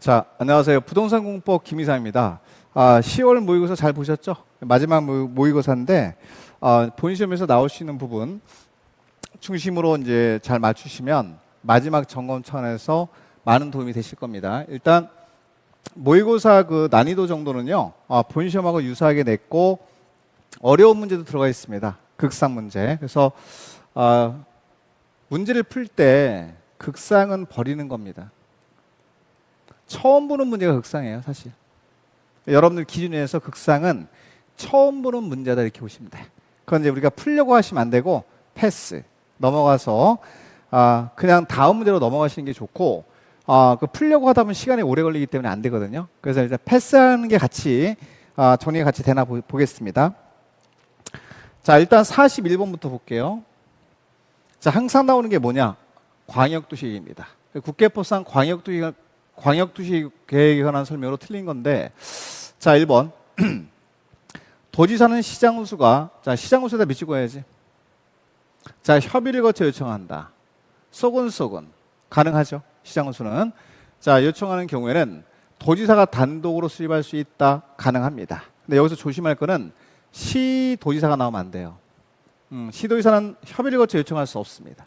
자, 안녕하세요. 부동산 공법 김이상입니다. 10월 모의고사 잘 보셨죠? 마지막 모의고사인데 본 시험에서 나올 수 있는 부분 중심으로 이제 잘 맞추시면 마지막 점검 차원에서 많은 도움이 되실 겁니다. 일단 모의고사 그 난이도 정도는요, 본 시험하고 유사하게 냈고 어려운 문제도 들어가 있습니다. 극상 문제. 그래서 문제를 풀 때 극상은 버리는 겁니다. 처음 보는 문제가 극상이에요, 사실. 여러분들 기준에서 극상은 처음 보는 문제다 이렇게 보시면 돼. 그건 이제 우리가 풀려고 하시면 안 되고 패스 넘어가서 그냥 다음 문제로 넘어가시는 게 좋고 그 풀려고 하다 보면 시간이 오래 걸리기 때문에 안 되거든요. 그래서 일단 패스하는 게 같이 정리가 같이 되나 보겠습니다. 자, 일단 41번부터 볼게요. 자, 항상 나오는 게 뭐냐? 광역도시계획입니다. 국계법상 광역도시 계획에 관한 설명으로 틀린 건데, 자, 1번. 도지사는 시장훈수가, 자, 시장훈수에다 미치고 해야지. 자, 협의를 거쳐 요청한다. 소근소근. 가능하죠? 시장훈수는. 자, 요청하는 경우에는 도지사가 단독으로 수립할 수 있다. 가능합니다. 근데 여기서 조심할 거는 시도지사가 나오면 안 돼요. 시도지사는 협의를 거쳐 요청할 수 없습니다.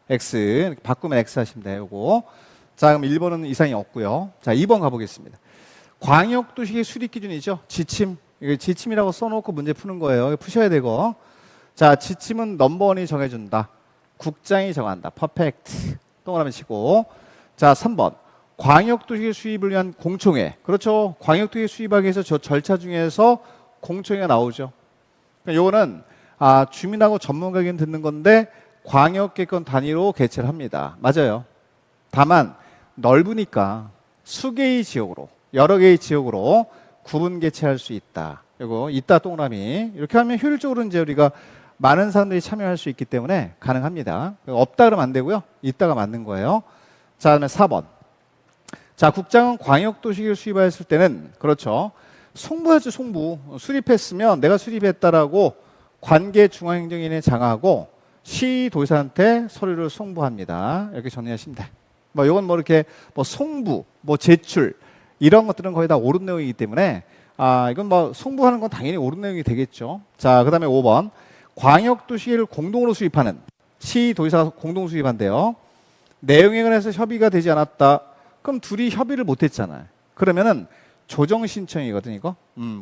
X. 바꾸면 X 하시면 돼요. 요거. 자, 그럼 1번은 이상이 없고요. 자, 2번 가보겠습니다. 광역도시계획 수립 기준이죠. 지침. 이거 지침이라고 써놓고 문제 푸는 거예요. 이거 푸셔야 되고. 자, 지침은 넘버원이 정해준다. 국장이 정한다. 퍼펙트. 동그라미 치고. 자, 3번. 광역도시계획 수립을 위한 공청회. 그렇죠. 광역도시계획 수립하기 위해서 저 절차 중에서 공청회가 나오죠. 그러니까 요거는 주민하고 전문가 의견 듣는 건데 광역계획권 단위로 개최를 합니다. 맞아요. 다만 넓으니까 수개의 지역으로 여러 개의 지역으로 구분 개최할 수 있다. 이거 있다 동그라미. 이렇게 하면 효율적으로 이제 우리가 많은 사람들이 참여할 수 있기 때문에 가능합니다. 없다 그러면 안 되고요. 있다가 맞는 거예요. 자, 그다음에 4번. 자, 국장은 광역도시계획을 수립하였을 때는 그렇죠. 송부하죠, 송부. 수립했으면 내가 수립했다라고 관계 중앙행정인에 장하고 시도지사한테 서류를 송부합니다. 이렇게 정리하시면 돼. 이건 이렇게 송부, 제출 이런 것들은 거의 다 옳은 내용이기 때문에 이건 송부하는 건 당연히 옳은 내용이 되겠죠. 자, 그다음에 5번 광역도시계획을 공동으로 수립하는 시도지사가 공동 수립한대요. 내용에 관해서 협의가 되지 않았다. 그럼 둘이 협의를 못했잖아요. 그러면은 조정 신청이거든 이거.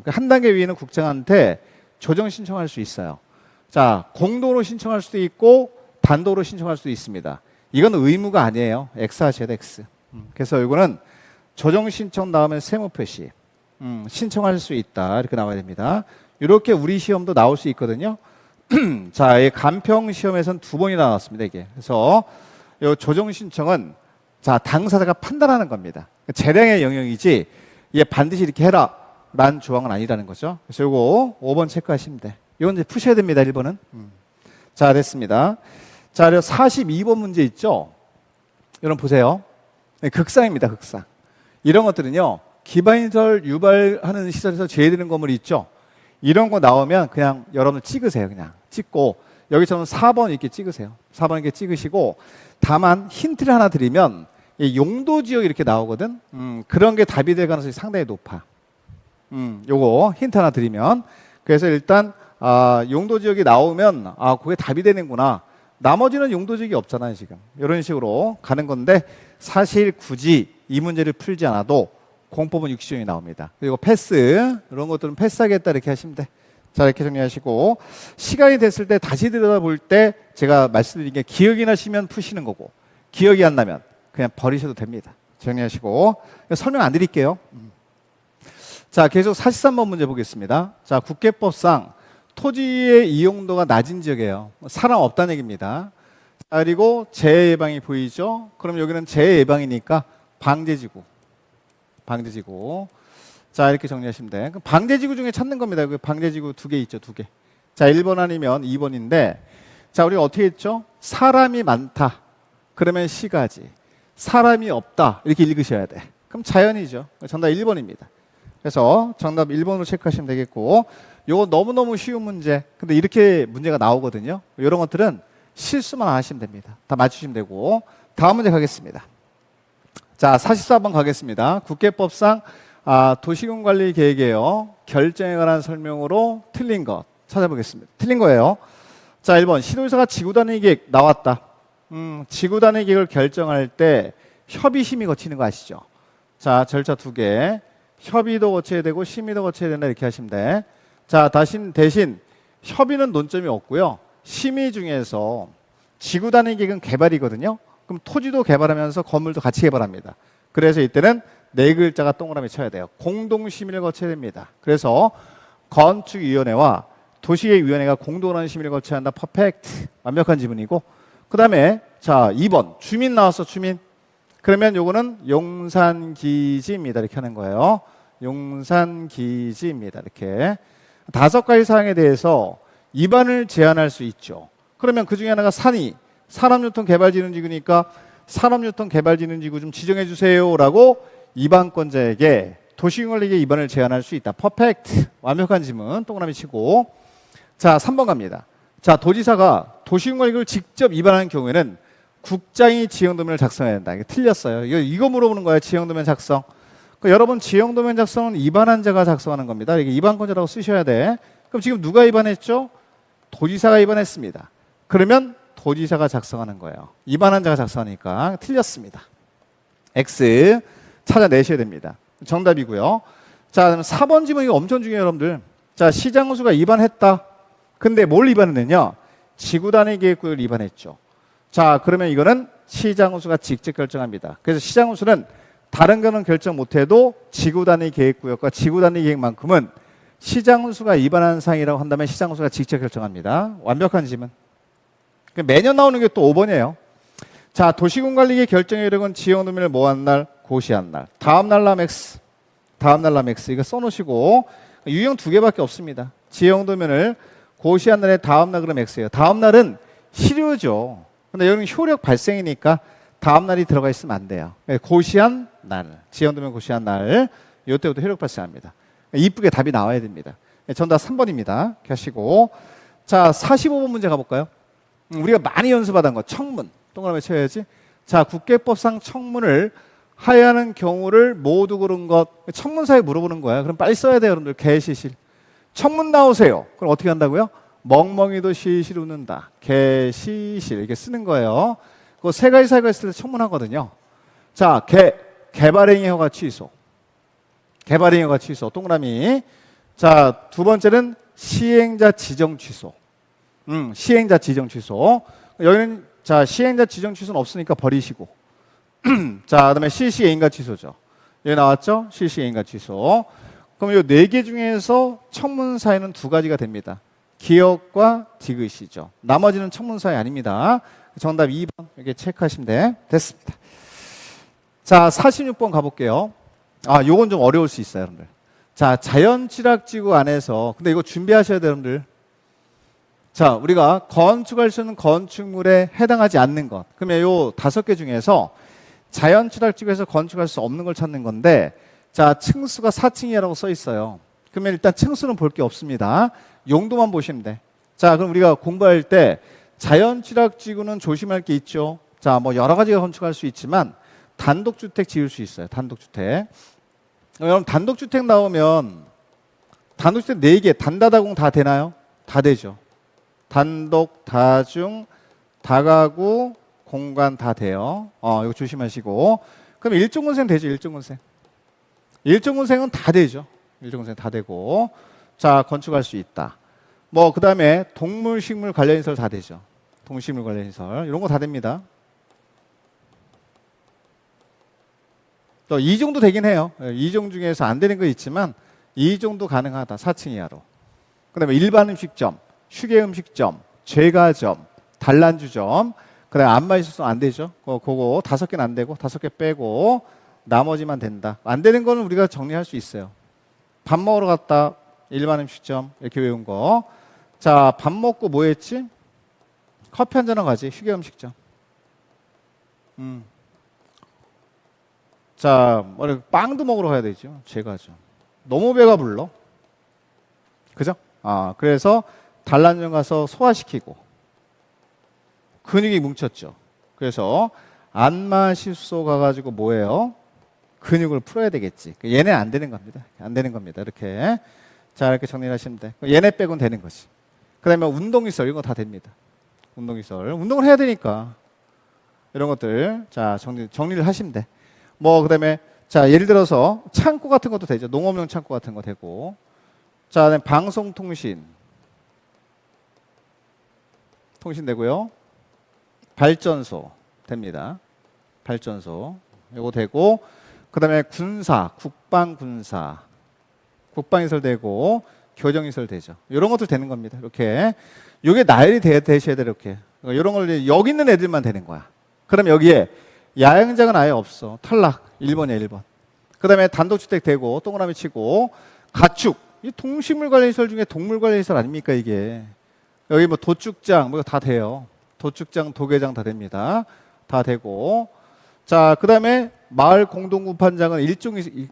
한 단계 위에는 국장한테 조정 신청할 수 있어요. 자, 공동으로 신청할 수도 있고 단독으로 신청할 수도 있습니다. 이건 의무가 아니에요. X 하셔야 돼, X. 그래서 이거는 조정 신청 다음에 세무 표시. 신청할 수 있다. 이렇게 나와야 됩니다. 이렇게 우리 시험도 나올 수 있거든요. 자, 이 간평 시험에서는 2번이나 나왔습니다, 이게. 그래서 이 조정 신청은 자, 당사자가 판단하는 겁니다. 재량의 영역이지 이게 반드시 이렇게 해라 라는 조항은 아니라는 거죠. 그래서 이거 5번 체크하시면 돼. 이건 이제 푸셔야 됩니다, 1번은. 자, 됐습니다. 자, 그리고 42번 문제 있죠? 여러분 보세요. 네, 극상입니다, 극상. 이런 것들은요, 기반시설 유발하는 시설에서 제외되는 건물이 있죠? 이런 거 나오면 그냥 여러분 찍으세요, 그냥. 찍고, 여기서는 4번 이렇게 찍으세요. 4번 이렇게 찍으시고, 다만 힌트를 하나 드리면, 용도 지역 이렇게 나오거든? 그런 게 답이 될 가능성이 상당히 높아. 요거 힌트 하나 드리면. 그래서 일단, 용도 지역이 나오면, 그게 답이 되는구나. 나머지는 용도 지역이 없잖아요, 지금. 이런 식으로 가는 건데, 사실 굳이 이 문제를 풀지 않아도 공법은 육시형이 나옵니다. 그리고 패스, 이런 것들은 패스하겠다 이렇게 하시면 돼. 자, 이렇게 정리하시고, 시간이 됐을 때 다시 들여다볼 때 제가 말씀드린 게 기억이 나시면 푸시는 거고, 기억이 안 나면 그냥 버리셔도 됩니다. 정리하시고, 설명 안 드릴게요. 자, 계속 43번 문제 보겠습니다. 자, 국계법상 토지의 이용도가 낮은 지역이에요. 사람 없다는 얘기입니다. 자, 그리고 재해 예방이 보이죠? 그럼 여기는 재해 예방이니까 방제지구. 방제지구. 자, 이렇게 정리하시면 돼. 그럼 방제지구 중에 찾는 겁니다. 방제지구 2개 있죠, 2개. 자, 1번 아니면 2번인데, 자, 우리가 어떻게 했죠? 사람이 많다. 그러면 시가지. 사람이 없다. 이렇게 읽으셔야 돼. 그럼 자연이죠. 정답 1번입니다. 그래서 정답 1번으로 체크하시면 되겠고, 요거 너무너무 쉬운 문제. 근데 이렇게 문제가 나오거든요. 이런 것들은 실수만 안 하시면 됩니다. 다 맞추시면 되고. 다음 문제 가겠습니다. 자, 44번 가겠습니다. 국회법상 도시군관리계획에요. 결정에 관한 설명으로 틀린 것 찾아보겠습니다. 틀린 거예요. 자, 1번 시도지사가 지구단위 계획 나왔다. 지구단위 계획을 결정할 때 협의심의 거치는 거 아시죠? 자, 절차 2개. 협의도 거쳐야 되고 심의도 거쳐야 된다 이렇게 하시면 돼. 자, 대신 협의는 논점이 없고요. 심의 중에서 지구단위 계획은 개발이거든요. 그럼 토지도 개발하면서 건물도 같이 개발합니다. 그래서 이때는 4글자가 동그라미 쳐야 돼요. 공동심의를 거쳐야 됩니다. 그래서 건축위원회와 도시계획위원회가 공동으로 심의를 거쳐야 한다. 퍼펙트. 완벽한 지문이고, 그 다음에 자 2번 주민 나왔어. 주민. 그러면 요거는 용산기지입니다. 이렇게 하는 거예요. 용산기지입니다. 이렇게 5가지 사항에 대해서 위반을 제한할 수 있죠. 그러면 그 중에 하나가 산업유통개발진흥지구니까 산업유통개발진흥지구 좀 지정해 주세요라고 위반권자에게 도시관리계 위반을 제한할 수 있다. 퍼펙트. 완벽한 지문 동그라미 치고. 자, 3번 갑니다. 자, 도지사가 도시관리계획을 직접 위반하는 경우에는 국장이 지형도면을 작성해야 된다. 이게 틀렸어요. 이거 물어보는 거예요. 지형도면 작성. 여러분 지형도면 작성은 위반한 자가 작성하는 겁니다. 이게 위반권자라고 쓰셔야 돼. 그럼 지금 누가 위반했죠? 도지사가 위반했습니다. 그러면 도지사가 작성하는 거예요. 위반한 자가 작성하니까 틀렸습니다. X 찾아내셔야 됩니다. 정답이고요. 자, 그럼 4번 지문 이거 엄청 중요해요, 여러분들. 자, 시장호수가 위반했다. 근데 뭘 위반했느냐? 지구단위 계획구역을 위반했죠. 자, 그러면 이거는 시장호수가 직접 결정합니다. 그래서 시장호수는 다른 거는 결정 못해도 지구단위 계획구역과 지구단위 계획만큼은 시장호수가 위반한 사항이라고 한다면 시장호수가 직접 결정합니다. 완벽한 지문. 매년 나오는 게 또 5번이에요. 자, 도시군관리계획 결정의 이력은 지형도면을 뭐한 날? 고시한 날. 다음 날람 X. 다음 날람 X. 이거 써놓으시고 유형 2개밖에 없습니다. 지형도면을 고시한 날에 다음 날 그럼 X예요. 다음 날은 실효죠. 근데 여기는 효력 발생이니까 다음 날이 들어가 있으면 안 돼요. 고시한 날. 지형도면 고시한 날. 이때부터 효력 발생합니다. 이쁘게 답이 나와야 됩니다. 정답 3번입니다. 하시고. 자, 45번 문제 가볼까요? 우리가 많이 연습하던 거 청문. 동그라미 쳐야지. 자, 국회법상 청문을 하야하는 경우를 모두 고른 것. 청문사에 물어보는 거야. 그럼 빨리 써야 돼요, 여러분들. 개시실. 청문 나오세요. 그럼 어떻게 한다고요? 멍멍이도 실실 웃는다. 개시실. 이렇게 쓰는 거예요. 그거 3가지 사유가 있을 때 청문하거든요. 자, 개발행위 허가 취소. 개발행위 허가 취소. 동그라미. 자, 2번째는 시행자 지정 취소. 시행자 지정 취소. 여기는 자, 시행자 지정 취소는 없으니까 버리시고. 자, 그다음에 실시행위가 취소죠. 여기 나왔죠? 실시행위가 취소. 그럼 이 4개 중에서 청문 사유는 2가지가 됩니다. 기억과 디귿이죠. 나머지는 청문 사유 아닙니다. 정답 2번 이렇게 체크하시면 돼. 됐습니다. 자, 46번 가볼게요. 요건 좀 어려울 수 있어요, 여러분들. 자, 자연취락지구 안에서 근데 이거 준비하셔야 돼요, 여러분들. 자, 우리가 건축할 수 있는 건축물에 해당하지 않는 것. 그러면 요 5개 중에서 자연취락지구에서 건축할 수 없는 걸 찾는 건데, 자, 층수가 4층이라고 써 있어요. 그러면 일단 층수는 볼 게 없습니다. 용도만 보시면 돼. 자, 그럼 우리가 공부할 때 자연취락지구는 조심할 게 있죠. 자, 뭐 여러 가지가 건축할 수 있지만 단독주택 지을 수 있어요. 단독주택. 여러분 단독주택 나오면 단독주택 4개 단다다공 다 되나요? 다 되죠. 단독, 다중, 다가구, 공간 다 돼요. 이거 조심하시고. 그럼 일종건생 되죠. 일종건생. 일종건생은 다 되죠. 일종건생 다 되고. 자, 건축할 수 있다. 뭐 그 다음에 동물, 식물 관련 시설 다 되죠. 동식물 관련 시설 이런 거 다 됩니다. 또 2종도 되긴 해요. 2종 중에서 안 되는 거 있지만 2종도 가능하다. 4층 이하로. 그 다음에 일반 음식점, 휴게 음식점, 제과점, 단란주점, 그 다음에 안마 있어서 안 되죠. 그거 5개는 안 되고 5개 빼고 나머지만 된다. 안 되는 거는 우리가 정리할 수 있어요. 밥 먹으러 갔다. 일반 음식점 이렇게 외운 거. 자, 밥 먹고 뭐 했지? 커피 한잔하고 가지. 휴게 음식점. 자, 빵도 먹으러 가야 되죠. 제과점. 너무 배가 불러. 그죠? 그래서 단란주점 가서 소화시키고 근육이 뭉쳤죠. 그래서 안마실소 가가지고 뭐예요? 근육을 풀어야 되겠지. 얘네 안 되는 겁니다. 안 되는 겁니다. 이렇게. 자, 이렇게 정리를 하시면 돼. 얘네 빼곤 되는 거지. 그 다음에 운동시설, 이런 거 다 됩니다. 운동시설. 운동을 해야 되니까. 이런 것들. 자, 정리를 하시면 돼. 뭐, 그 다음에, 자, 예를 들어서 창고 같은 것도 되죠. 농업용 창고 같은 거 되고. 자, 그다음에 방송통신. 통신 되고요. 발전소 됩니다. 발전소. 이거 되고. 그 다음에 군사, 국방군사. 국방시설 되고, 교정시설 되죠. 이런 것들 되는 겁니다. 이렇게. 이게 나열이 되셔야 돼요. 이렇게. 이런 걸 여기 있는 애들만 되는 거야. 그럼 여기에 야영장은 아예 없어. 탈락. 1번이야, 1번. 그 다음에 단독주택 되고, 동그라미 치고, 가축. 이 동식물관리시설 중에 동물관리시설 아닙니까, 이게. 여기 뭐 도축장, 뭐 다 돼요. 도축장, 도계장 다 됩니다. 다 되고. 자, 그 다음에 마을 공동구판장은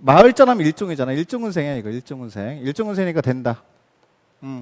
마을전하면 일종이잖아. 일종은생이야, 이거. 일종은생. 일종은생이니까 된다.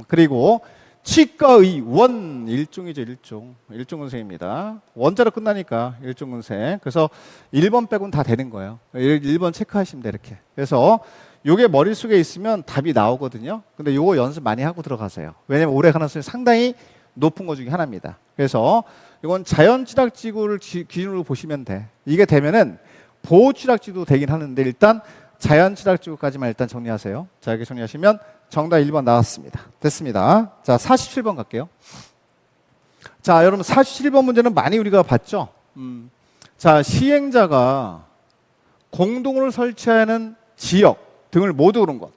그리고 치과의원 일종이죠, 일종. 일종은생입니다. 원자로 끝나니까 일종은생. 그래서 1번 빼고는 다 되는 거예요. 1번 체크하시면 돼, 이렇게. 그래서 요게 머릿속에 있으면 답이 나오거든요. 근데 요거 연습 많이 하고 들어가세요. 왜냐면 올해 가능성이 상당히 높은 것 중에 하나입니다. 그래서 이건 자연취락지구를 기준으로 보시면 돼. 이게 되면은 보호취락지도 되긴 하는데 일단 자연취락지구까지만 일단 정리하세요. 자, 이렇게 정리하시면 정답 1번 나왔습니다. 됐습니다. 자, 47번 갈게요. 자, 여러분 47번 문제는 많이 우리가 봤죠? 자, 시행자가 공동으로 설치하는 지역 등을 모두 그런 것.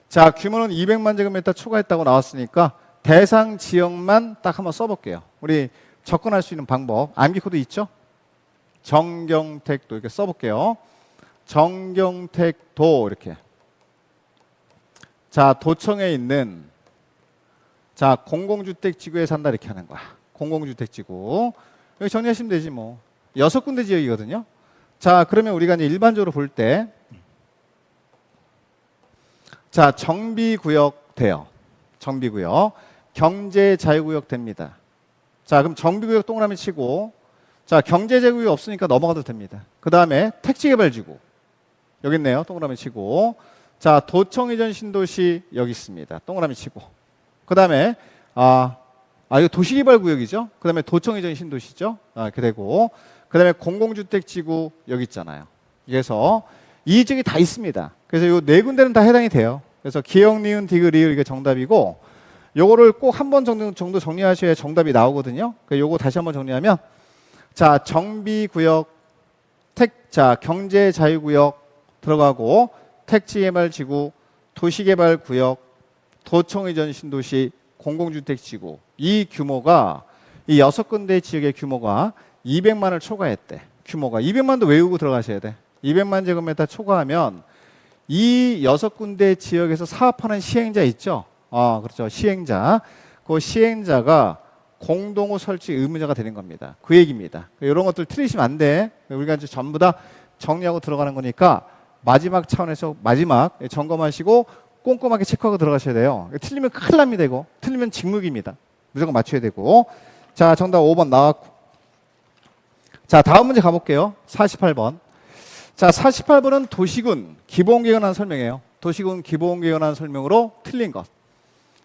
자, 규모는 200만 제곱미터 초과했다고 나왔으니까 대상 지역만 딱 한번 써볼게요. 우리 접근할 수 있는 방법. 암기 코드 있죠? 정경택도 이렇게 써볼게요. 정경택도 이렇게. 자, 도청에 있는 자 공공주택지구에 산다 이렇게 하는 거야. 공공주택지구. 여기 정리하시면 되지 뭐. 6군데 지역이거든요. 자, 그러면 우리가 이제 일반적으로 볼 때 자, 정비구역 돼요. 정비구역. 경제자유구역 됩니다. 자, 그럼 정비구역 동그라미 치고 자, 경제자유구역 없으니까 넘어가도 됩니다. 그 다음에 택지개발지구. 여기 있네요. 동그라미 치고 자, 도청이전 신도시 여기 있습니다. 동그라미 치고 그 다음에 이거 도시개발구역이죠. 그 다음에 도청이전 신도시죠. 이렇게 되고 그 다음에 공공주택지구 여기 있잖아요. 그래서 이 지역이 다 있습니다. 그래서 이 네 군데는 다 해당이 돼요. 그래서 기역, 니은, 디귿, 리을 이게 정답이고 요거를 꼭 한 번 정도 정리하셔야 정답이 나오거든요. 요거 다시 한번 정리하면 자, 정비구역, 자, 경제자유구역 들어가고 택지개발지구, 도시개발구역, 도청이전 신도시, 공공주택지구 이 규모가 이 6군데 지역의 규모가 200만을 초과했대. 규모가 200만도 외우고 들어가셔야 돼. 200만 제곱미터 초과하면 이 6군데 지역에서 사업하는 시행자 있죠? 그렇죠. 시행자. 그 시행자가 공동호 설치 의무자가 되는 겁니다. 그 얘기입니다. 이런 것들 틀리시면 안 돼. 우리가 이제 전부 다 정리하고 들어가는 거니까 마지막 차원에서 마지막 점검하시고 꼼꼼하게 체크하고 들어가셔야 돼요. 틀리면 큰일 납니다, 이거. 틀리면 직무입니다. 무조건 맞춰야 되고. 자, 정답 5번 나왔고. 자, 다음 문제 가볼게요. 48번. 자, 48번은 도시군 기본계획에 관한 설명이에요. 도시군 기본계획에 관한 설명으로 틀린 것.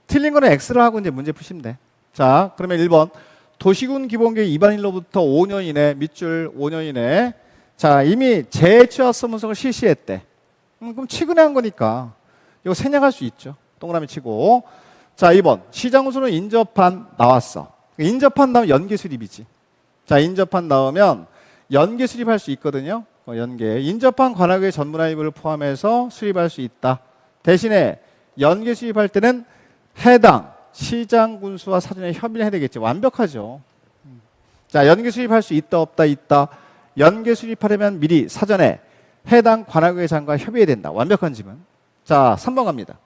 틀린 거는 X를 하고 이제 문제 푸시면 돼. 자, 그러면 1번. 도시군 기본계획 위반일로부터 5년 이내, 밑줄 5년 이내. 자, 이미 재취하 서문서를 실시했대. 그럼 최근에 한 거니까 이거 생략할 수 있죠. 동그라미 치고. 자, 2번. 시장우수는 인접한 나왔어. 인접한 나오면 연계수립이지. 자, 인접한 나오면 연계수립할 수 있거든요. 연계. 인접한 관할구의 전문화입을 포함해서 수립할 수 있다. 대신에 연계 수립할 때는 해당 시장 군수와 사전에 협의를 해야 되겠지. 완벽하죠. 자, 연계 수립할 수 있다 없다 있다. 연계 수립하려면 미리 사전에 해당 관할구의 장과 협의해야 된다. 완벽한 집은. 자, 3번 갑니다.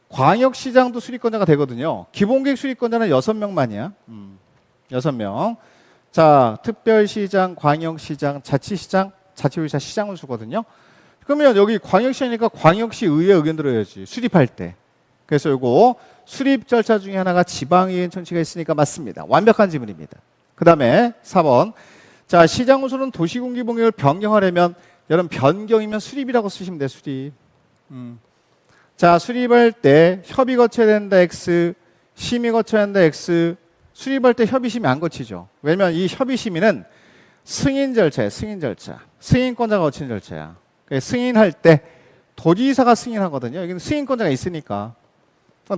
광역시장도 수립권자가 되거든요. 기본계획 수립권자는 6명만이야. 6명. 자, 특별시장, 광역시장, 자치시장, 자치구역사 시장군수거든요. 그러면 여기 광역시니까 광역시의회 의견 들어야지. 수립할 때. 그래서 이거 수립 절차 중에 하나가 지방의회 청취가 있으니까 맞습니다. 완벽한 지문입니다. 그 다음에 4번. 자, 시장우수는 도시공기봉역을 변경하려면 여러분 변경이면 수립이라고 쓰시면 돼요. 수립. 자, 수립할 때 협의 거쳐야 된다 X, 심의 거쳐야 된다 X. 수립할 때 협의 심의 안 거치죠. 왜냐면 이 협의 심의는 승인 절차예요. 승인 절차. 승인권자가 거치는 절차야. 승인할 때 도지사가 승인하거든요. 여기는 승인권자가 있으니까.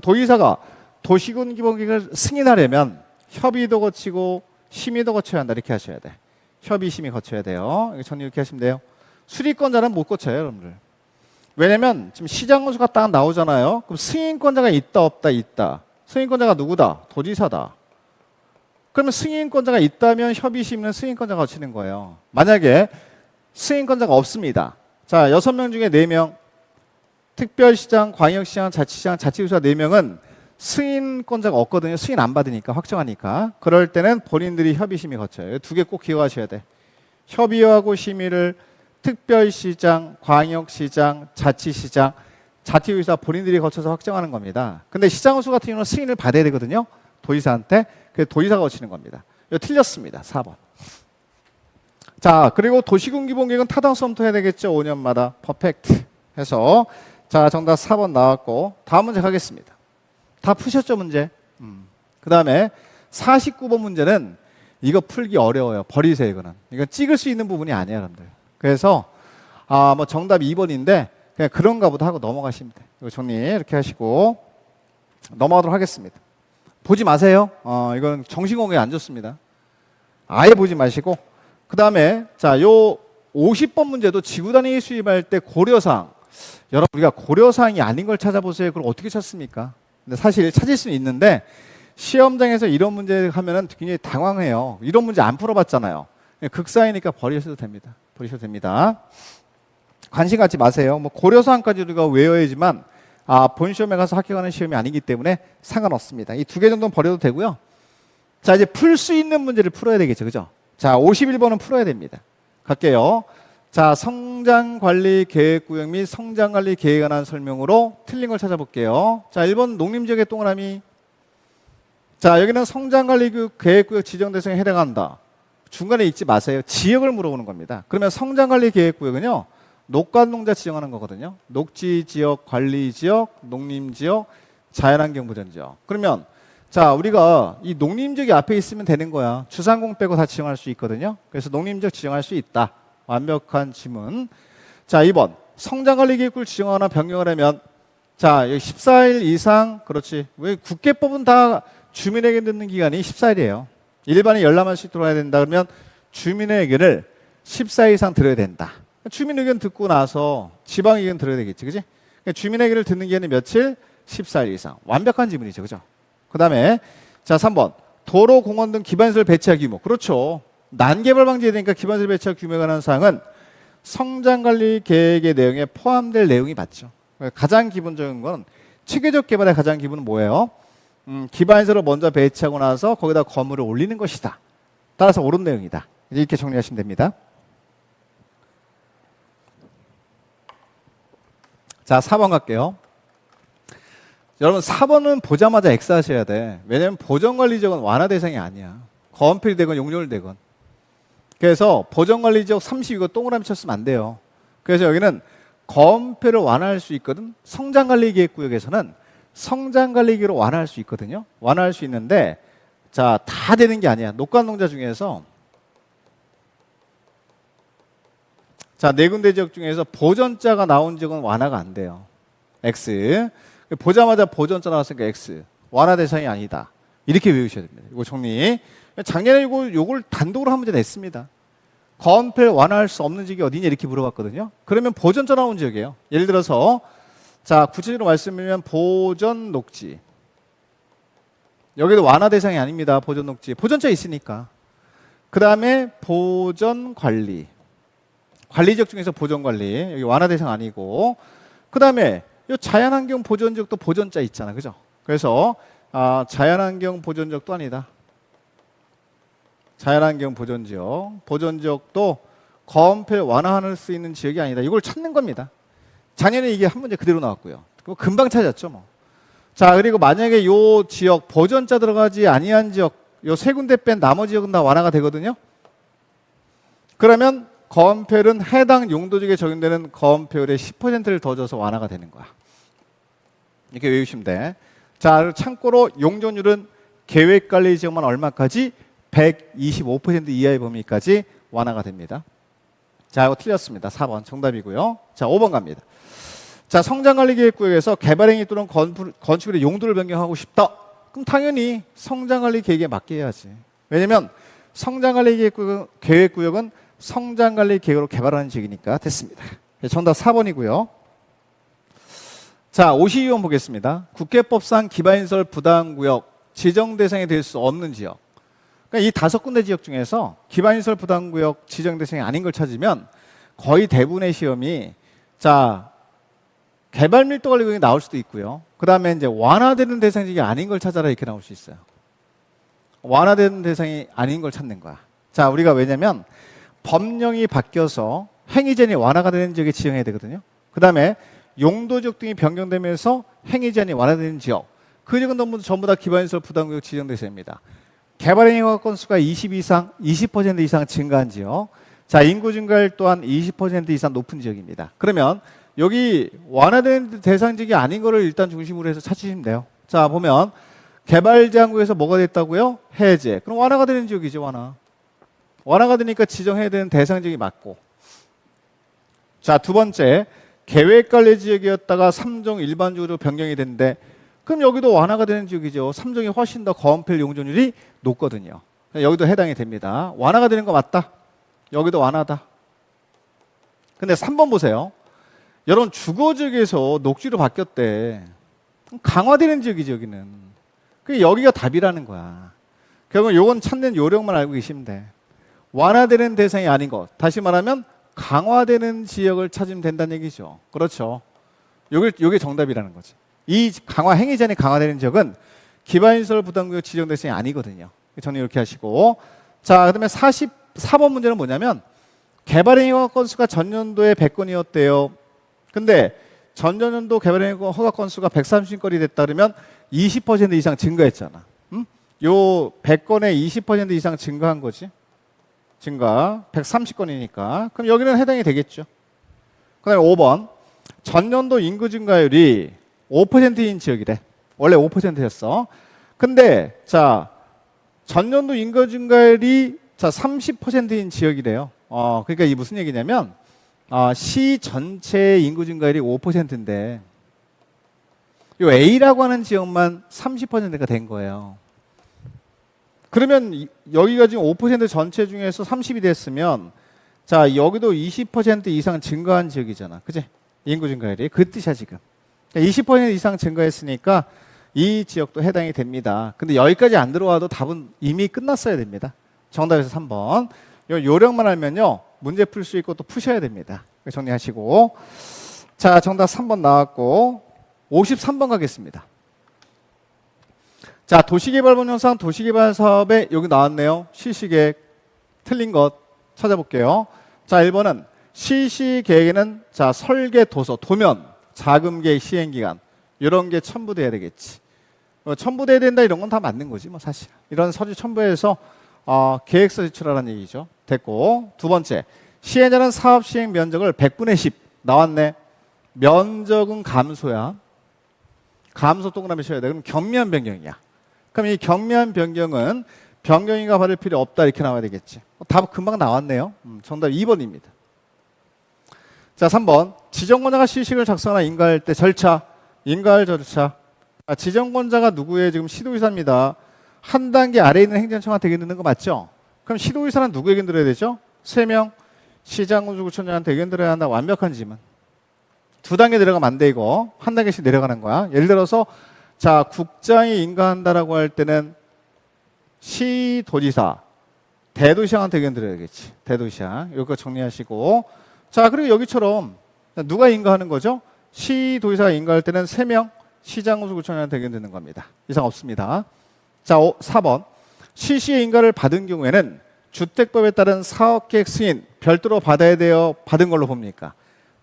도지사가 도시공기봉역을 승인하려면 협의도 거치고 심의도 거쳐야 한다. 이렇게 하셔야 돼. 협의 심의 거쳐야 돼요. 정리 이렇게 하시면 돼요. 수립권자는 못 거쳐요, 여러분들. 왜냐면 지금 시장우수가 딱 나오잖아요. 그럼 승인권자가 있다 없다 있다. 승인권자가 누구다? 도지사다. 그러면 승인권자가 있다면 협의 심의는 승인권자가 거치는 거예요. 만약에 승인권자가 없습니다. 자, 6명 중에 4명, 특별시장, 광역시장, 자치시장, 자치구사 4명은 승인권자가 없거든요. 승인 안 받으니까, 확정하니까. 그럴 때는 본인들이 협의 심의 거쳐요. 2개 꼭 기억하셔야 돼. 협의하고 심의를 특별시장, 광역시장, 자치시장, 자치구사 본인들이 거쳐서 확정하는 겁니다. 근데 시장우수 같은 경우는 승인을 받아야 되거든요. 도지사한테. 그래서 도지사가 거치는 겁니다. 이거 틀렸습니다. 4번. 자, 그리고 도시공기봉역은 타당성부터 해야 되겠죠. 5년마다. 퍼펙트 해서. 자, 정답 4번 나왔고. 다음 문제 가겠습니다. 다 푸셨죠, 문제? 그 다음에 49번 문제는 이거 풀기 어려워요. 버리세요, 이거는. 이건 찍을 수 있는 부분이 아니에요, 여러분들. 그래서, 뭐 정답 2번인데, 그냥 그런가 보다 하고 넘어가시면 돼요. 이거 정리 이렇게 하시고, 넘어가도록 하겠습니다. 보지 마세요. 이건 정신공격이 안 좋습니다. 아예 보지 마시고. 그 다음에, 자, 요 50번 문제도 지구단위 수입할 때 고려사항. 여러분, 우리가 고려사항이 아닌 걸 찾아보세요. 그걸 어떻게 찾습니까? 근데 사실 찾을 수는 있는데 시험장에서 이런 문제 하면은 굉장히 당황해요. 이런 문제 안 풀어봤잖아요. 극사이니까 버리셔도 됩니다. 버리셔도 됩니다. 관심 갖지 마세요. 뭐 고려사항까지 우리가 외워야지만 본 시험에 가서 합격하는 시험이 아니기 때문에 상관없습니다. 이 2개 정도는 버려도 되고요. 자, 이제 풀 수 있는 문제를 풀어야 되겠죠, 그죠? 자, 51번은 풀어야 됩니다. 갈게요. 자, 성장관리계획구역 및 성장관리계획에 관한 설명으로 틀린 걸 찾아볼게요. 자, 1번 농림지역의 동그라미. 자, 여기는 성장관리계획구역 지정대상에 해당한다. 중간에 읽지 마세요. 지역을 물어보는 겁니다. 그러면 성장관리계획구역은요, 녹간농자 지정하는 거거든요. 녹지지역, 관리지역, 농림지역, 자연환경보전지역. 그러면 자, 우리가 이 농림지역이 앞에 있으면 되는 거야. 주상공 빼고 다 지정할 수 있거든요. 그래서 농림지역 지정할 수 있다. 완벽한 지문. 자, 2번. 성장관리계획구를 지정하거나 변경을 하면 자, 여기 14일 이상. 그렇지. 왜 국계법은 다 주민에게 듣는 기간이 14일이에요. 일반인 열람할 수 있도록 해야 된다. 그러면 주민의 의견을 14일 이상 들어야 된다. 주민 의견 듣고 나서 지방 의견 들어야 되겠지. 그지? 그러니까 주민의 의견을 듣는 기간이 며칠? 14일 이상. 완벽한 지문이죠. 그죠? 그 다음에 자, 3번. 도로, 공원 등 기반시설 배치할 규모. 그렇죠. 난개발 방지해야 되니까 기반시설 배치할 규모에 관한 사항은 성장관리 계획의 내용에 포함될 내용이 맞죠. 가장 기본적인 건 체계적 개발의 가장 기본은 뭐예요? 기반시설을 먼저 배치하고 나서 거기다 건물을 올리는 것이다. 따라서 옳은 내용이다. 이렇게 정리하시면 됩니다. 자, 4번 갈게요. 여러분 4번은 보자마자 X 하셔야 돼. 왜냐하면 보전관리지역은 완화 대상이 아니야. 거원필이 되건 용적률 되건. 그래서 보전관리지역 30 이거 동그라미 쳤으면 안 돼요. 그래서 여기는 거원표를 완화할 수 있거든. 성장관리계획구역에서는 성장관리계획으로 완화할 수 있거든요. 완화할 수 있는데 자, 다 되는 게 아니야. 녹간농자 중에서 자, 4군데 지역 중에서 보전자가 나온 지역은 완화가 안 돼요. X. 보자마자 보전자 나왔으니까 X. 완화 대상이 아니다. 이렇게 외우셔야 됩니다. 이거 정리. 작년에 요걸 단독으로 한 문제 냈습니다. 거원표를 완화할 수 없는 지역이 어디냐 이렇게 물어봤거든요. 그러면 보전자 나온 지역이에요. 예를 들어서 자, 구체적으로 말씀드리면 보전 녹지. 여기도 완화 대상이 아닙니다. 보전 녹지. 보전자 있으니까. 그 다음에 보전 관리. 관리 지역 중에서 보전 관리. 여기 완화 대상 아니고. 그 다음에 이 자연환경 보전 지역도 보전자 있잖아. 그죠? 그래서 자연환경 보전 지역도 아니다. 자연환경 보전 지역. 보전 지역도 거원표를 완화할 수 있는 지역이 아니다. 이걸 찾는 겁니다. 작년에 이게 한 문제 그대로 나왔고요. 금방 찾았죠, 뭐. 자, 그리고 만약에 요 지역 보전자 들어가지 아니한 지역 요 3군데 뺀 나머지 지역은 다 완화가 되거든요. 그러면 거원표율은 해당 용도지역에 적용되는 거원표율의 10%를 더 줘서 완화가 되는 거야. 이렇게 외우시면 돼. 자, 참고로 용적률은 계획관리지역만 얼마까지? 125% 이하의 범위까지 완화가 됩니다. 자, 이거 틀렸습니다. 4번 정답이고요. 자, 5번 갑니다. 자, 성장관리계획구역에서 개발행위 또는 건축물의 용도를 변경하고 싶다. 그럼 당연히 성장관리계획에 맞게 해야지. 왜냐면 성장관리계획구역은 성장관리계획으로 개발하는 지역이니까 됐습니다. 정답 4번이고요. 자, 52번 보겠습니다. 국회법상 기반시설 부담구역 지정 대상이 될 수 없는 지역. 그러니까 이 5군데 지역 중에서 기반시설 부담구역 지정 대상이 아닌 걸 찾으면 거의 대부분의 시험이 자, 개발 밀도 관리구역이 나올 수도 있고요. 그 다음에 이제 완화되는 대상이 아닌 걸 찾아라 이렇게 나올 수 있어요. 완화되는 대상이 아닌 걸 찾는 거야. 자, 우리가 왜냐면 법령이 바뀌어서 행위제한이 완화가 되는 지역에 지정해야 되거든요. 그 다음에 용도지역 등이 변경되면서 행위제한이 완화되는 지역, 그 지역은 전부 다 기반시설 부담구역 지정 대상입니다. 개발행위 허가 건수가 20% 이상 증가한 지역, 자, 인구 증가율 또한 20% 이상 높은 지역입니다. 그러면 여기 완화된 대상 지역이 아닌 거를 일단 중심으로 해서 찾으시면 돼요. 자, 보면 개발 제한구에서 뭐가 됐다고요? 해제. 그럼 완화가 되는 지역이죠, 완화. 완화가 되니까 지정해야 되는 대상 지역이 맞고. 자, 두 번째, 계획관리 지역이었다가 3종 일반적으로 변경이 됐는데 그럼 여기도 완화가 되는 지역이죠. 3종이 훨씬 더 거원표율 용적률이 높거든요. 여기도 해당이 됩니다. 완화가 되는 거 맞다. 여기도 완화다. 근데 3번 보세요. 여러분 주거지역에서 녹지로 바뀌었대. 강화되는 지역이죠, 여기는. 그게 여기가 답이라는 거야. 결국은 요건 찾는 요령만 알고 계시면 돼. 완화되는 대상이 아닌 것. 다시 말하면 강화되는 지역을 찾으면 된다는 얘기죠. 그렇죠. 요게 정답이라는 거지. 이 강화 행위제한이 강화되는 지역은 기반시설 부담구역 지정 대상이 아니거든요. 정리 이렇게 하시고. 자, 그다음에 44번 문제는 뭐냐면 개발행위 허가 건수가 전년도에 100건이었대요. 근데 전년도 개발행위 허가 건수가 130건이 됐다 그러면 20% 이상 증가했잖아. 요 100건에 20% 이상 증가한 거지. 증가 130건이니까. 그럼 여기는 해당이 되겠죠. 그다음에 5번. 전년도 인구 증가율이 5%인 지역이래. 원래 5%였어. 근데 자, 전년도 인구 증가율이 자 30%인 지역이래요. 그러니까 이 무슨 얘기냐면 시 전체의 인구 증가율이 5%인데 요 A라고 하는 지역만 30%가 된 거예요. 그러면 여기가 지금 5% 전체 중에서 30이 됐으면 자, 여기도 20% 이상 증가한 지역이잖아. 그치? 인구 증가율이. 그 뜻이야, 지금. 20% 이상 증가했으니까 이 지역도 해당이 됩니다. 근데 여기까지 안 들어와도 답은 이미 끝났어야 됩니다. 정답에서 3번. 요 요령만 알면요. 문제 풀 수 있고 또 푸셔야 됩니다. 정리하시고. 자, 정답 3번 나왔고 53번 가겠습니다. 자, 도시개발본영상 도시개발 사업에 여기 나왔네요. 실시계획 틀린 것 찾아볼게요. 자, 1번은 실시계획에는 자, 설계 도서, 도면, 자금계획, 시행기간 이런 게 첨부돼야 되겠지. 첨부돼야 된다 이런 건 다 맞는 거지 뭐 사실. 이런 서류 첨부해서 계획서 제출하라는 얘기죠. 됐고. 두 번째, 시행자는 사업 시행 면적을 100분의 10 나왔네. 면적은 감소야. 감소 동그라미 쳐야 돼. 그럼 경미한 변경이야. 그럼 이 경미한 변경은 변경인가 받을 필요 없다 이렇게 나와야 되겠지. 답 금방 나왔네요. 정답 2번입니다. 자, 3번. 지정권자가 실식을 작성하나 인가할 때 절차. 인가할 절차. 지정권자가 누구의 지금 시도의사입니다. 한 단계 아래에 있는 행정청한테 의견 듣는 거 맞죠? 그럼 시도의사는 누구 의견 들어야 되죠? 3명. 시장군수구청장한테 의견 들어야 한다. 완벽한 지문. 2단계 내려가면 안 돼 이거. 한 단계씩 내려가는 거야. 예를 들어서 자, 국장이 인가한다라고 할 때는 시도지사, 대도시장한테 의견 드려야겠지. 대도시장. 이거 정리하시고. 자, 그리고 여기처럼 누가 인가하는 거죠? 시도지사가 인가할 때는 3명, 시장군수구청장한테 의견 듣는 겁니다. 이상 없습니다. 자, 4번. 시시의 인가를 받은 경우에는 주택법에 따른 사업계획 승인 별도로 받아야 돼요? 받은 걸로 봅니까?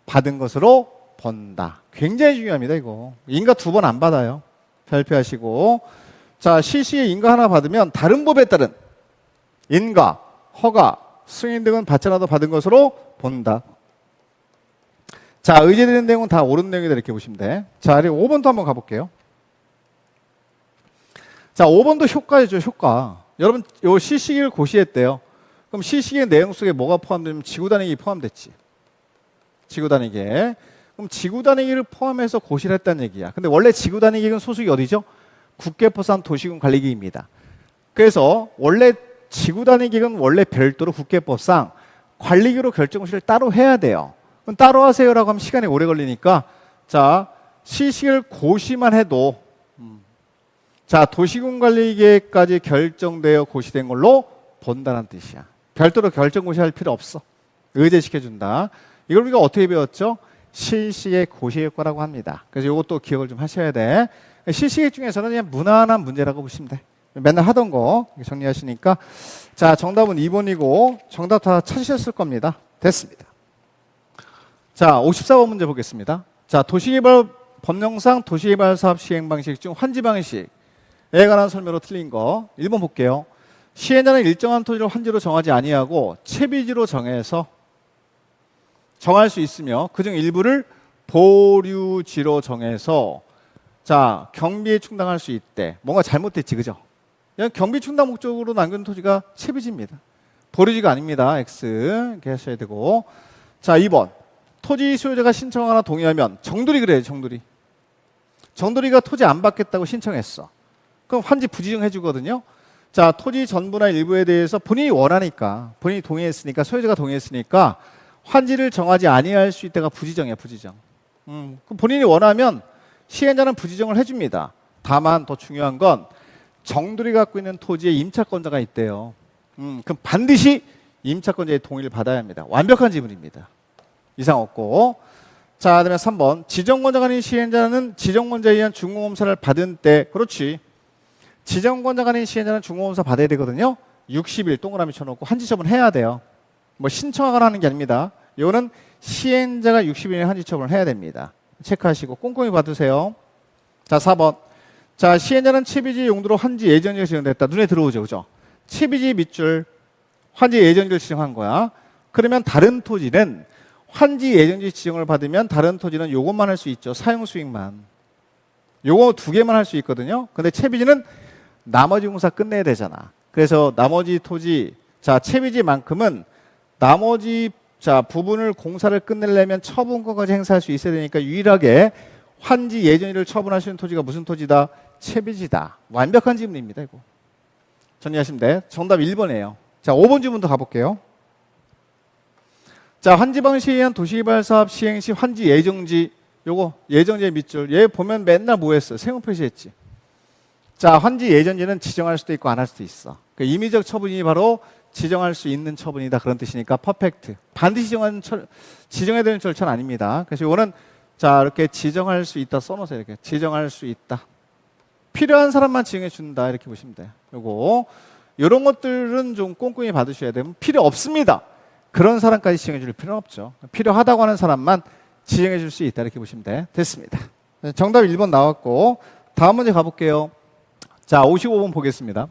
받은 것으로 본다. 굉장히 중요합니다, 이거. 인가 2번 안 받아요. 발표하시고. 자, 시시의 인가 하나 받으면 다른 법에 따른 인가, 허가, 승인 등은 받지 않아도 받은 것으로 본다. 자, 의제되는 내용은 다 옳은 내용이다 이렇게 보시면 돼. 자, 그리고 5번도 한번 가볼게요. 자, 5번도 효과죠, 효과. 여러분, 요 시시기를 고시했대요. 그럼 시시기의 내용 속에 뭐가 포함되면 지구 다니기 포함됐지. 지구 다니기에. 그럼 지구 다니기를 포함해서 고시를 했다는 얘기야. 근데 원래 지구 다니기는 소속이 어디죠? 국계포상 도시군 관리기입니다. 그래서 원래 지구 다니기는 원래 별도로 국계법상 관리기로 결정고시를 따로 해야 돼요. 그럼 따로 하세요라고 하면 시간이 오래 걸리니까 자, 시시기를 고시만 해도 자, 도시군 관리계획까지 결정되어 고시된 걸로 본다는 뜻이야. 별도로 결정고시 할 필요 없어. 의제시켜준다. 이걸 우리가 어떻게 배웠죠? 실시의 고시효과라고 합니다. 그래서 이것도 기억을 좀 하셔야 돼. 실시계 중에서는 그냥 무난한 문제라고 보시면 돼. 맨날 하던 거 정리하시니까. 자, 정답은 2번이고 정답 다 찾으셨을 겁니다. 됐습니다. 자, 54번 문제 보겠습니다. 자, 도시개발 법령상 도시개발 사업 시행 방식 중 환지 방식에 관한 설명으로 틀린 거 1번 볼게요. 시행자는 일정한 토지를 환지로 정하지 아니하고 채비지로 정해서 정할 수 있으며 그중 일부를 보류지로 정해서 자, 경비에 충당할 수 있대. 뭔가 잘못됐지, 그죠? 그냥 경비 충당 목적으로 남긴 토지가 채비지입니다. 보류지가 아닙니다. X 이렇게 하셔야 되고. 자, 2번. 토지 소유자가 신청하거나 동의하면 정돌이 그래요. 정돌이가 토지 안 받겠다고 신청했어. 그럼 환지 부지정 해주거든요. 자, 토지 전부나 일부에 대해서 본인이 원하니까, 본인이 동의했으니까, 소유자가 동의했으니까 환지를 정하지 아니할 수 있다가 부지정이야, 부지정. 그럼 본인이 원하면 시행자는 부지정을 해줍니다. 다만 더 중요한 건 정돌이 갖고 있는 토지에 임차권자가 있대요. 그럼 반드시 임차권자의 동의를 받아야 합니다. 완벽한 지분입니다. 이상 없고. 자, 그다음에 3번. 지정권자가 아닌 시행자는 지정권자에 의한 중공검사를 받은 때, 그렇지. 지정권자가 아닌 시행자는 중공검사 받아야 되거든요. 60일 동그라미 쳐놓고 환지 처분해야 돼요. 뭐 신청하거나 하는 게 아닙니다. 이거는 시행자가 60일에 환지 처분을 해야 됩니다. 체크하시고 꼼꼼히 받으세요. 자, 4번. 자, 시행자는 채비지 용도로 환지 예정지가 지정됐다. 눈에 들어오죠, 그죠? 채비지 밑줄 환지 예정지를 지정한 거야. 그러면 다른 토지는 환지 예정지 지정을 받으면 다른 토지는 요것만 할 수 있죠. 사용 수익만. 요거 두 개만 할 수 있거든요. 근데 채비지는 나머지 공사 끝내야 되잖아. 그래서 나머지 토지, 자, 채비지만큼은 나머지 자, 부분을 공사를 끝내려면 처분권까지 행사할 수 있어야 되니까 유일하게 환지 예정지를 처분할 수 있는 토지가 무슨 토지다? 채비지다. 완벽한 지문입니다, 이거. 정리하시면 돼. 정답 1번이에요. 자, 5번 지문도 가볼게요. 자, 환지 방식에 의한 도시개발 사업 시행 시 환지 예정지, 요거 예정지의 밑줄. 얘 보면 맨날 뭐 했어? 세모 표시했지. 자, 환지 예정지는 지정할 수도 있고 안 할 수도 있어. 그 임의적 처분이 바로 지정할 수 있는 처분이다 그런 뜻이니까 퍼펙트. 반드시 지정해야 되는 절차는 아닙니다. 그래서 이거는 자, 이렇게 지정할 수 있다 써놓으세요. 이렇게 지정할 수 있다. 필요한 사람만 지정해 준다 이렇게 보시면 돼요. 요거 이런 것들은 좀 꼼꼼히 받으셔야 돼요. 필요 없습니다. 그런 사람까지 지정해 줄 필요는 없죠. 필요하다고 하는 사람만 지정해 줄 수 있다 이렇게 보시면 돼. 됐습니다. 정답 1번 나왔고 다음 문제 가볼게요. 자, 55번 보겠습니다.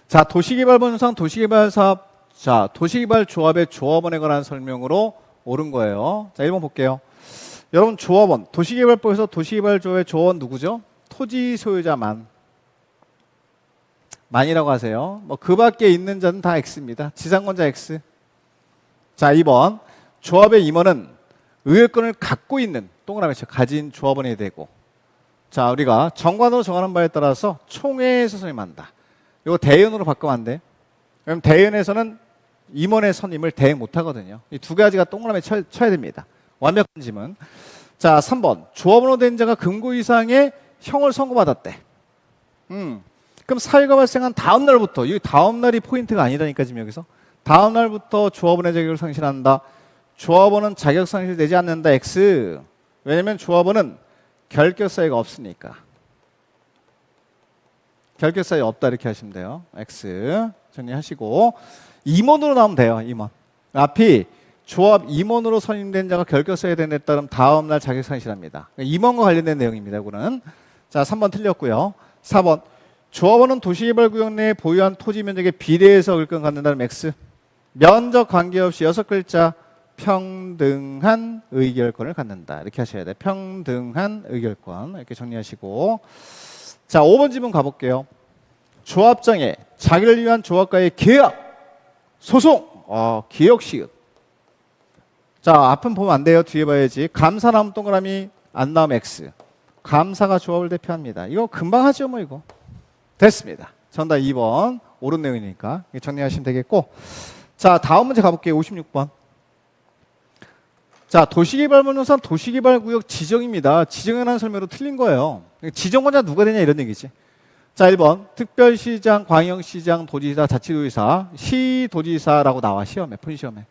자, 도시개발법상 도시개발사업, 자, 도시개발조합의 조합원에 관한 설명으로 옳은 거예요. 자, 1번 볼게요. 여러분, 조합원, 도시개발법에서 도시개발조합의 조합원 누구죠? 토지 소유자만. 만이라고 하세요. 뭐 그 밖에 있는 자는 다 X입니다. 지상권자 X. 자, 2번. 조합의 임원은 의결권을 갖고 있는, 동그라미 쳐, 가진 조합원이 되고. 자, 우리가 정관으로 정하는 바에 따라서 총회에서 선임한다. 이거 대의원으로 바꾸면 안 돼. 그럼 대의원에서는 임원의 선임을 대행 못 하거든요. 이 두 가지가 동그라미 쳐야 됩니다. 완벽한 지문. 자, 3번. 조합원으로 된 자가 금고 이상의 형을 선고받았대. 그럼 사유가 발생한 다음 날부터, 이 다음 날이 포인트가 아니라니까 지금 여기서. 다음 날부터 조합원의 자격을 상실한다. 조합원은 자격 상실되지 않는다. X. 왜냐면 조합원은 결격 사유가 없으니까. 결격 사유 없다 이렇게 하시면 돼요. X 정리하시고 임원으로 나오면 돼요. 임원. 앞이 조합 임원으로 선임된 자가 결격 사유에 된다 그러면 다음 날 자격 상실합니다. 임원과 관련된 내용입니다. 이거는. 자, 3번 틀렸고요. 4번. 조합원은 도시개발구역 내에 보유한 토지 면적에 비례해서 의결권 갖는다는 X. 면적 관계없이 6글자 평등한 의결권을 갖는다. 이렇게 하셔야 돼. 평등한 의결권. 이렇게 정리하시고. 자, 5번 지문 가볼게요. 조합장애, 자기를 위한 조합과의 계약, 소송, 기억 시읒. 자, 앞은 보면 안 돼요. 뒤에 봐야지. 감사 나오면 동그라미, 안 나오면 X. 감사가 조합을 대표합니다. 이거 금방 하죠, 뭐 이거. 됐습니다. 정답 2번. 옳은 내용이니까 정리하시면 되겠고. 자, 다음 문제 가볼게요. 56번. 자, 도시개발문헌상 도시개발구역 지정입니다. 지정에 관한 설명으로 틀린 거예요. 지정권자 누가 되냐 이런 얘기지. 자, 1번 특별시장, 광역시장, 도지사, 자치도지사, 시도지사라고 나와 시험에, 푼시험에.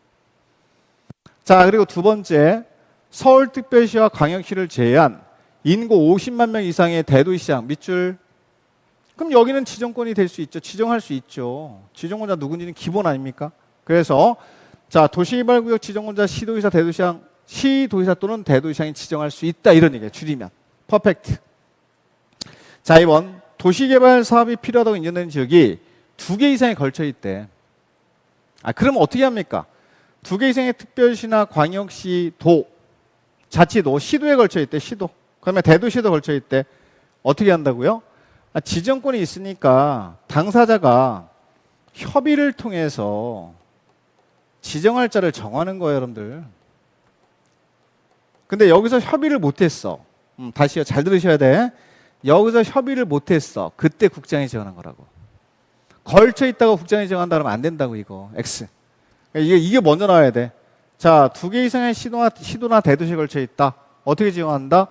자, 그리고 두 번째 서울특별시와 광역시를 제외한 인구 50만 명 이상의 대도시장 밑줄. 그럼 여기는 지정권이 될 수 있죠. 지정할 수 있죠. 지정권자 누군지는 기본 아닙니까? 그래서 자, 도시개발구역 지정권자 시도지사, 대도시장, 시도지사 또는 대도시장이 지정할 수 있다 이런 얘기예요. 줄이면 퍼펙트. 자, 2번 도시개발 사업이 필요하다고 인정되는 지역이 2개 이상에 걸쳐 있대. 그럼 어떻게 합니까? 2개 이상의 특별시나 광역시, 도, 자치도, 시도에 걸쳐 있대. 시도. 그러면 대도시도 걸쳐 있대. 어떻게 한다고요? 지정권이 있으니까 당사자가 협의를 통해서 지정할 자를 정하는 거예요, 여러분들. 근데 여기서 협의를 못했어. 다시요, 잘 들으셔야 돼. 여기서 협의를 못했어. 그때 국장이 정하는 거라고. 걸쳐 있다가 국장이 정한다 그러면 안 된다고, 이거. X. 이게 먼저 나와야 돼. 자, 2개 이상의 시도나 대도시에 걸쳐 있다. 어떻게 지정한다?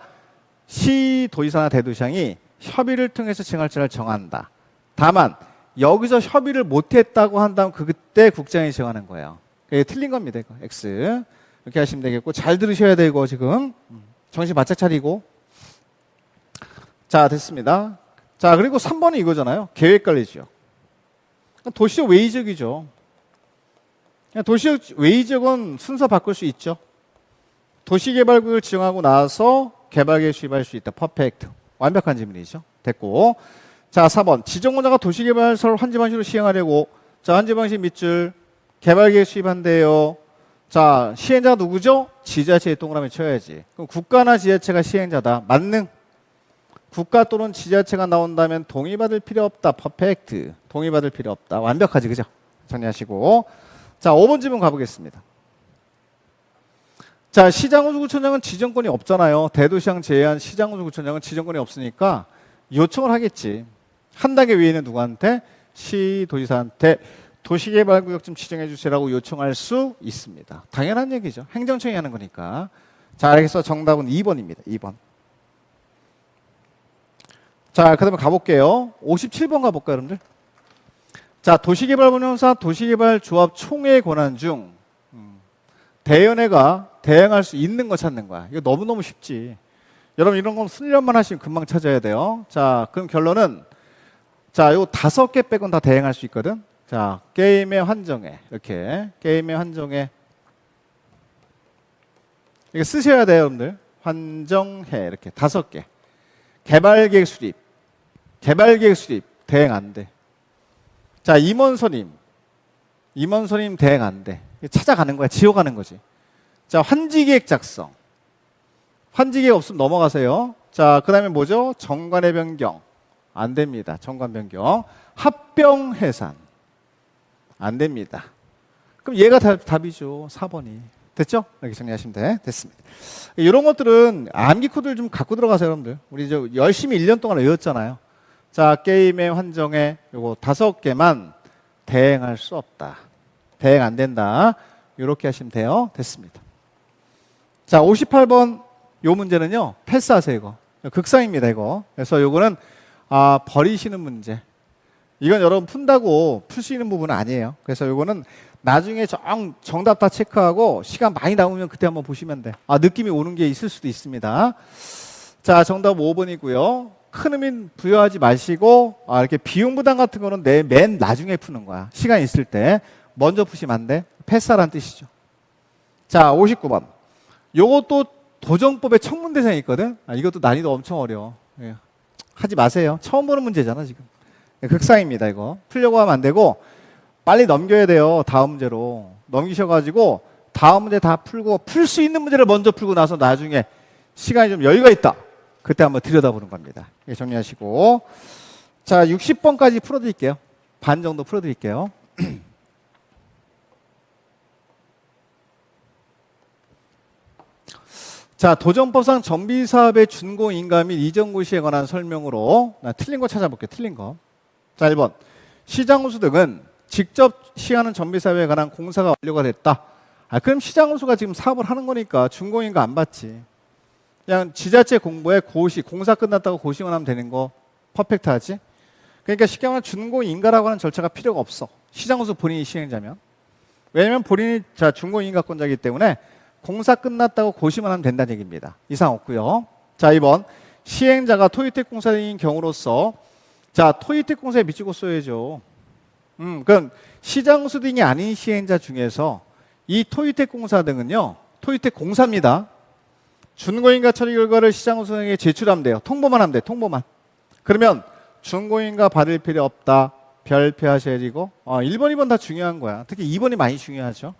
시도지사나 대도시장이 협의를 통해서 지정할 자를 정한다. 다만 여기서 협의를 못했다고 한다면 그때 국장이 정하는 거예요. 이게 틀린 겁니다, 이거. X. 이렇게 하시면 되겠고, 잘 들으셔야 되고, 지금 정신 바짝 차리고. 자, 됐습니다. 자, 그리고 3번은 이거잖아요. 계획관리지역. 도시적 외의적이죠. 도시적 외의적은 순서 바꿀 수 있죠. 도시개발구역을 지정하고 나서 개발계획 수립할 수 있다. 퍼펙트. 완벽한 질문이죠. 됐고. 자, 4번 지정권자가 도시개발사를 환지 방식으로 시행하려고, 자, 환지 방식 밑줄 개발계획 수립한대요. 자, 시행자가 누구죠? 지자체에 동그라미 쳐야지. 그럼 국가나 지자체가 시행자다. 만능. 국가 또는 지자체가 나온다면 동의받을 필요 없다. 퍼펙트. 동의받을 필요 없다. 완벽하지, 그죠? 정리하시고. 자, 5번 질문 가보겠습니다. 자, 시장호수구청장은 지정권이 없잖아요. 대도시장 제외한 시장호수구청장은 지정권이 없으니까 요청을 하겠지. 한 단계 위에 있는 누구한테? 시도지사한테 도시개발구역 좀 지정해 주세요라고 요청할 수 있습니다. 당연한 얘기죠. 행정청이 하는 거니까. 자, 그래서 정답은 2번입니다. 2번. 자, 그 다음에 가볼게요. 57번 가볼까요, 여러분들? 자, 도시개발운영사 도시개발조합 총회 권한 중 대연회가 대행할 수 있는 거 찾는 거야. 이거 너무너무 쉽지. 여러분 이런 건 훈련만 하시면 금방 찾아야 돼요. 자, 그럼 결론은 자, 요 5개 빼곤 다 대행할 수 있거든. 자, 게임의 환정회. 이렇게 게임의 환정회. 이거 쓰셔야 돼요, 여러분들. 환정회 이렇게 5개. 개발계획 수립. 개발계획 수립 대행 안 돼. 자, 임원선임 대행 안 돼. 찾아가는 거야. 지워가는 거지. 자, 환지계획 작성. 환지계획 없으면 넘어가세요. 자, 그 다음에 뭐죠? 정관의 변경. 안 됩니다. 정관 변경. 합병 해산. 안 됩니다. 그럼 얘가 답이죠. 4번이. 됐죠? 이렇게 정리하시면 돼. 됐습니다. 이런 것들은 암기 코드를 좀 갖고 들어가세요, 여러분들. 우리 열심히 1년 동안 외웠잖아요. 자, 게임의 환정에 요거 5개만 대행할 수 없다. 대행 안 된다. 이렇게 하시면 돼요. 됐습니다. 자, 58번 요 문제는요. 패스하세요, 이거. 극상입니다, 이거. 그래서 요거는 버리시는 문제. 이건 여러분 푼다고 풀 수 있는 부분은 아니에요. 그래서 요거는 나중에 정답 다 체크하고 시간 많이 남으면 그때 한번 보시면 돼. 느낌이 오는 게 있을 수도 있습니다. 자, 정답 5번이고요. 큰 의미 부여하지 마시고 이렇게 비용 부담 같은 거는 맨 나중에 푸는 거야. 시간 있을 때. 먼저 푸시면 안 돼. 패스하라는 뜻이죠. 자, 59번. 요것도 도정법의 청문 대상이 있거든. 이것도 난이도 엄청 어려워. 예. 하지 마세요. 처음 보는 문제잖아, 지금. 극상입니다, 이거. 풀려고 하면 안 되고 빨리 넘겨야 돼요. 다음 문제로. 넘기셔가지고 다음 문제 다 풀고 풀 수 있는 문제를 먼저 풀고 나서 나중에 시간이 좀 여유가 있다. 그때 한번 들여다보는 겁니다. 정리하시고. 자, 60번까지 풀어드릴게요. 반 정도 풀어드릴게요. 자, 도전법상 정비사업의 준공 인가 및 이전 고시에 관한 설명으로 틀린 거 찾아볼게요. 틀린 거. 자, 1번. 시장호수 등은 직접 시행하는 정비사업에 관한 공사가 완료가 됐다. 그럼 시장호수가 지금 사업을 하는 거니까 준공 인가 안 받지. 그냥 지자체 공부에 고시, 공사 끝났다고 고시만 하면 되는 거 퍼펙트하지. 그러니까 쉽게 말하면 준공 인가라고 하는 절차가 필요가 없어. 시장호수 본인이 시행자면. 왜냐면 본인이 준공 인가권자이기 때문에 공사 끝났다고 고시만 하면 된다는 얘기입니다. 이상 없고요. 자, 2번. 시행자가 토유택 공사인 경우로서 토유택 공사에 미치고 써야죠. 그럼 시장호수 등이 아닌 시행자 중에서 이 토유택 공사 등은요. 토유택 공사입니다. 준공인가 처리 결과를 시장호수 등에게 제출하면 돼요. 통보만 하면 돼. 통보만. 그러면 준공인가 받을 필요 없다. 별표하셔야 되고 1번, 2번 다 중요한 거야. 특히 2번이 많이 중요하죠.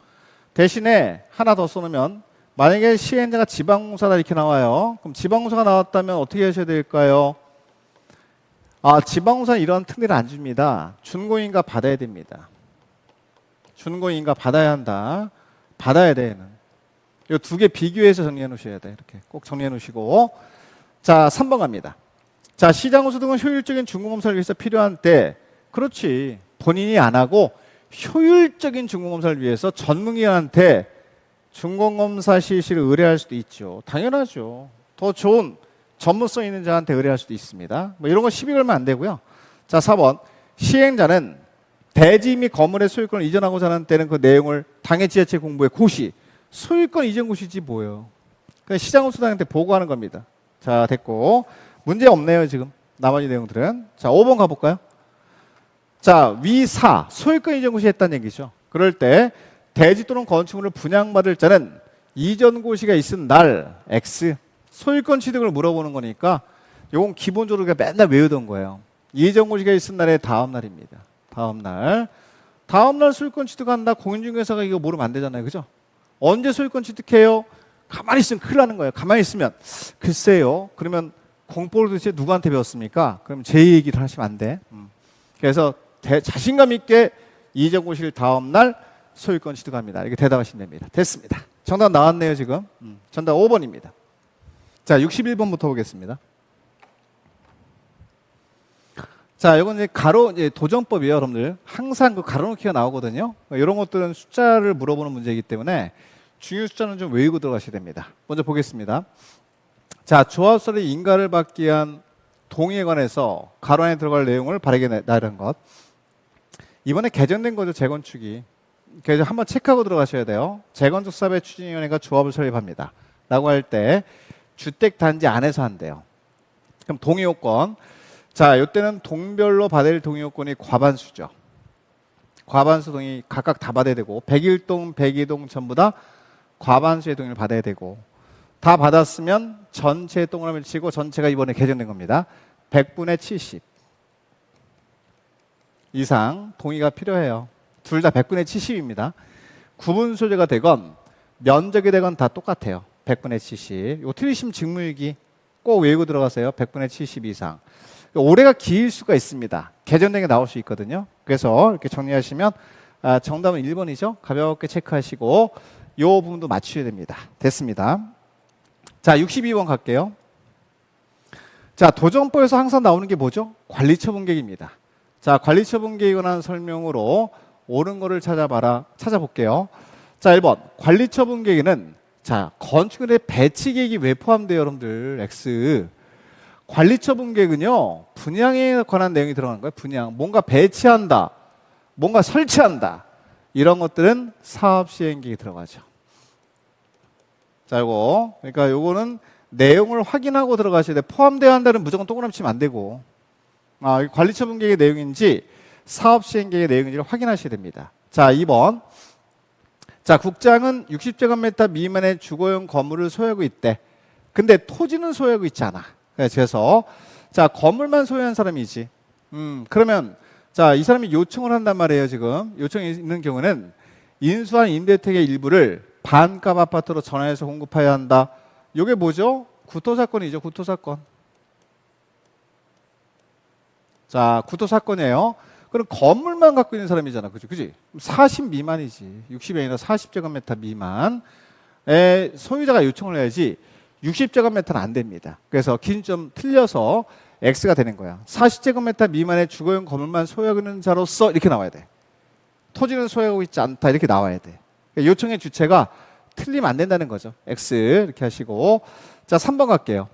대신에 하나 더 써놓으면 만약에 시행자가 지방공사다 이렇게 나와요. 그럼 지방공사가 나왔다면 어떻게 하셔야 될까요? 지방공사는 이런 특례를 안 줍니다. 준공인가 받아야 됩니다. 준공인가 받아야 한다. 받아야 돼. 이 두 개 비교해서 정리해 놓으셔야 돼. 이렇게 꼭 정리해 놓으시고. 자, 3번 갑니다. 자, 시장호수 등은 효율적인 준공검사를 위해서 필요한 때, 그렇지. 본인이 안 하고 효율적인 준공검사를 위해서 전문기관한테 준공검사 실시를 의뢰할 수도 있죠. 당연하죠. 더 좋은 전문성 있는 자한테 의뢰할 수도 있습니다. 뭐 이런 거 시비 걸면 안 되고요. 자, 4번. 시행자는 대지 및 건물의 소유권을 이전하고자 하는 때는 그 내용을 당해 지자체 공부에 고시, 소유권 이전 고시지 뭐예요. 그냥 시장호수당한테 보고하는 겁니다. 자, 됐고. 문제 없네요, 지금. 나머지 내용들은. 자, 5번 가볼까요? 자, 위사, 소유권 이전 고시했다는 얘기죠. 그럴 때 대지 또는 건축물을 분양받을 자는 이전 고시가 있은 날 X, 소유권 취득을 물어보는 거니까 이건 기본적으로 우리가 맨날 외우던 거예요. 이전 고시가 있은 날의 다음 날입니다. 다음 날 소유권 취득한다. 공인중개사가 이거 모르면 안 되잖아요. 그죠? 언제 소유권 취득해요? 가만히 있으면 큰일 나는 거예요. 가만히 있으면 글쎄요. 그러면 공법을 도대체 누구한테 배웠습니까? 그럼 제 얘기를 하시면 안 돼. 그래서 자신감 있게 이전 고시를 다음 날 소유권 취득합니다. 이렇게 대답하시면 됩니다. 됐습니다. 정답 나왔네요, 지금. 정답 5번입니다. 자, 61번부터 보겠습니다. 자, 이건 이제 도전법이에요, 여러분들. 항상 그 가로놓기가 나오거든요. 이런 것들은 숫자를 물어보는 문제이기 때문에 중요 숫자는 좀 외우고 들어가셔야 됩니다. 먼저 보겠습니다. 자, 조합설의 인가를 받기 위한 동의에 관해서 가로 안에 들어갈 내용을 바르게 나른 것. 이번에 개정된 거죠, 재건축이. 그래서 한번 체크하고 들어가셔야 돼요. 재건축사업의 추진위원회가 조합을 설립합니다. 라고 할 때 주택단지 안에서 한대요. 그럼 동의요건. 자, 이때는 동별로 받을 동의요건이 과반수죠. 과반수 동의 각각 다 받아야 되고 101동, 102동 전부 다 과반수의 동의를 받아야 되고 다 받았으면 전체 동그라미를 치고 전체가 이번에 개정된 겁니다. 100분의 70 이상 동의가 필요해요. 둘 다 100분의 70입니다. 구분 소재가 되건 면적이 되건 다 똑같아요. 100분의 70. 요 틀리시면 직무유기 꼭 외우고 들어가세요. 100분의 70 이상. 올해가 길 수가 있습니다. 개정된 게 나올 수 있거든요. 그래서 이렇게 정리하시면 정답은 1번이죠. 가볍게 체크하시고 요 부분도 맞추셔야 됩니다. 됐습니다. 자, 62번 갈게요. 자, 도전법에서 항상 나오는 게 뭐죠? 관리처분계획입니다. 자, 관리처분계획에 관한 설명으로 옳은 거를 찾아볼게요. 자, 1번 관리처분계획에는 자, 건축물의 배치계획이 왜 포함돼요, 여러분들? X. 관리처분계획은요, 분양에 관한 내용이 들어가는 거예요. 분양. 뭔가 배치한다, 뭔가 설치한다. 이런 것들은 사업시행계획에 들어가죠. 자, 그러니까 요거는 내용을 확인하고 들어가셔야 돼. 포함되어야 한다는 무조건 동그라미 치면 안 되고. 관리처분계획의 내용인지 사업시행계획의 내용인지를 확인하셔야 됩니다. 자, 2번. 자, 국장은 60제곱미터 미만의 주거용 건물을 소유하고 있대. 근데 토지는 소유하고 있지 않아. 그래서 자, 건물만 소유한 사람이지. 그러면 자, 이 사람이 요청을 한단 말이에요. 지금 요청이 있는 경우는 인수한 임대택의 일부를 반값 아파트로 전환해서 공급해야 한다. 이게 뭐죠? 구토사건이죠. 구토사건. 자, 구토사건이에요. 그럼 건물만 갖고 있는 사람이잖아. 그지? 40 미만이지. 60이 아니라 40제곱미터 미만의 소유자가 요청을 해야지 60제곱미터는 안 됩니다. 그래서 기준이 좀 틀려서 X가 되는 거야. 40제곱미터 미만의 주거용 건물만 소유하고 있는 자로서 이렇게 나와야 돼. 토지는 소유하고 있지 않다. 이렇게 나와야 돼. 그러니까 요청의 주체가 틀리면 안 된다는 거죠. X 이렇게 하시고. 자, 3번 갈게요.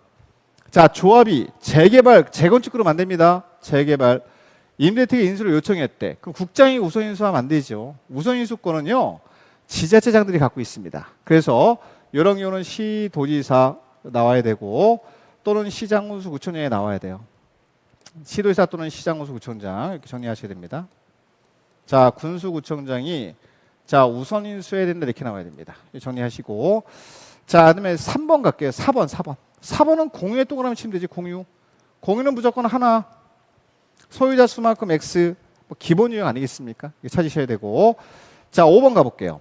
자, 조합이 재개발, 재건축으로 만듭니다. 재개발. 임대택의 인수를 요청했대. 그럼 국장이 우선 인수하면 안 되죠. 우선 인수권은요, 지자체장들이 갖고 있습니다. 그래서 이런 경우는 시도지사 나와야 되고 또는 시장군수구청장에 나와야 돼요. 시도지사 또는 시장군수구청장 이렇게 정리하셔야 됩니다. 자, 군수구청장이 자 우선 인수해야 된다 이렇게 나와야 됩니다. 정리하시고 자, 그다음에 3번 갈게요. 4번은 공유에 동그라미 치면 되지. 공유는 무조건 하나. 소유자 수만큼 X 뭐 기본 유형 아니겠습니까? 이거 찾으셔야 되고 자 5번 가볼게요.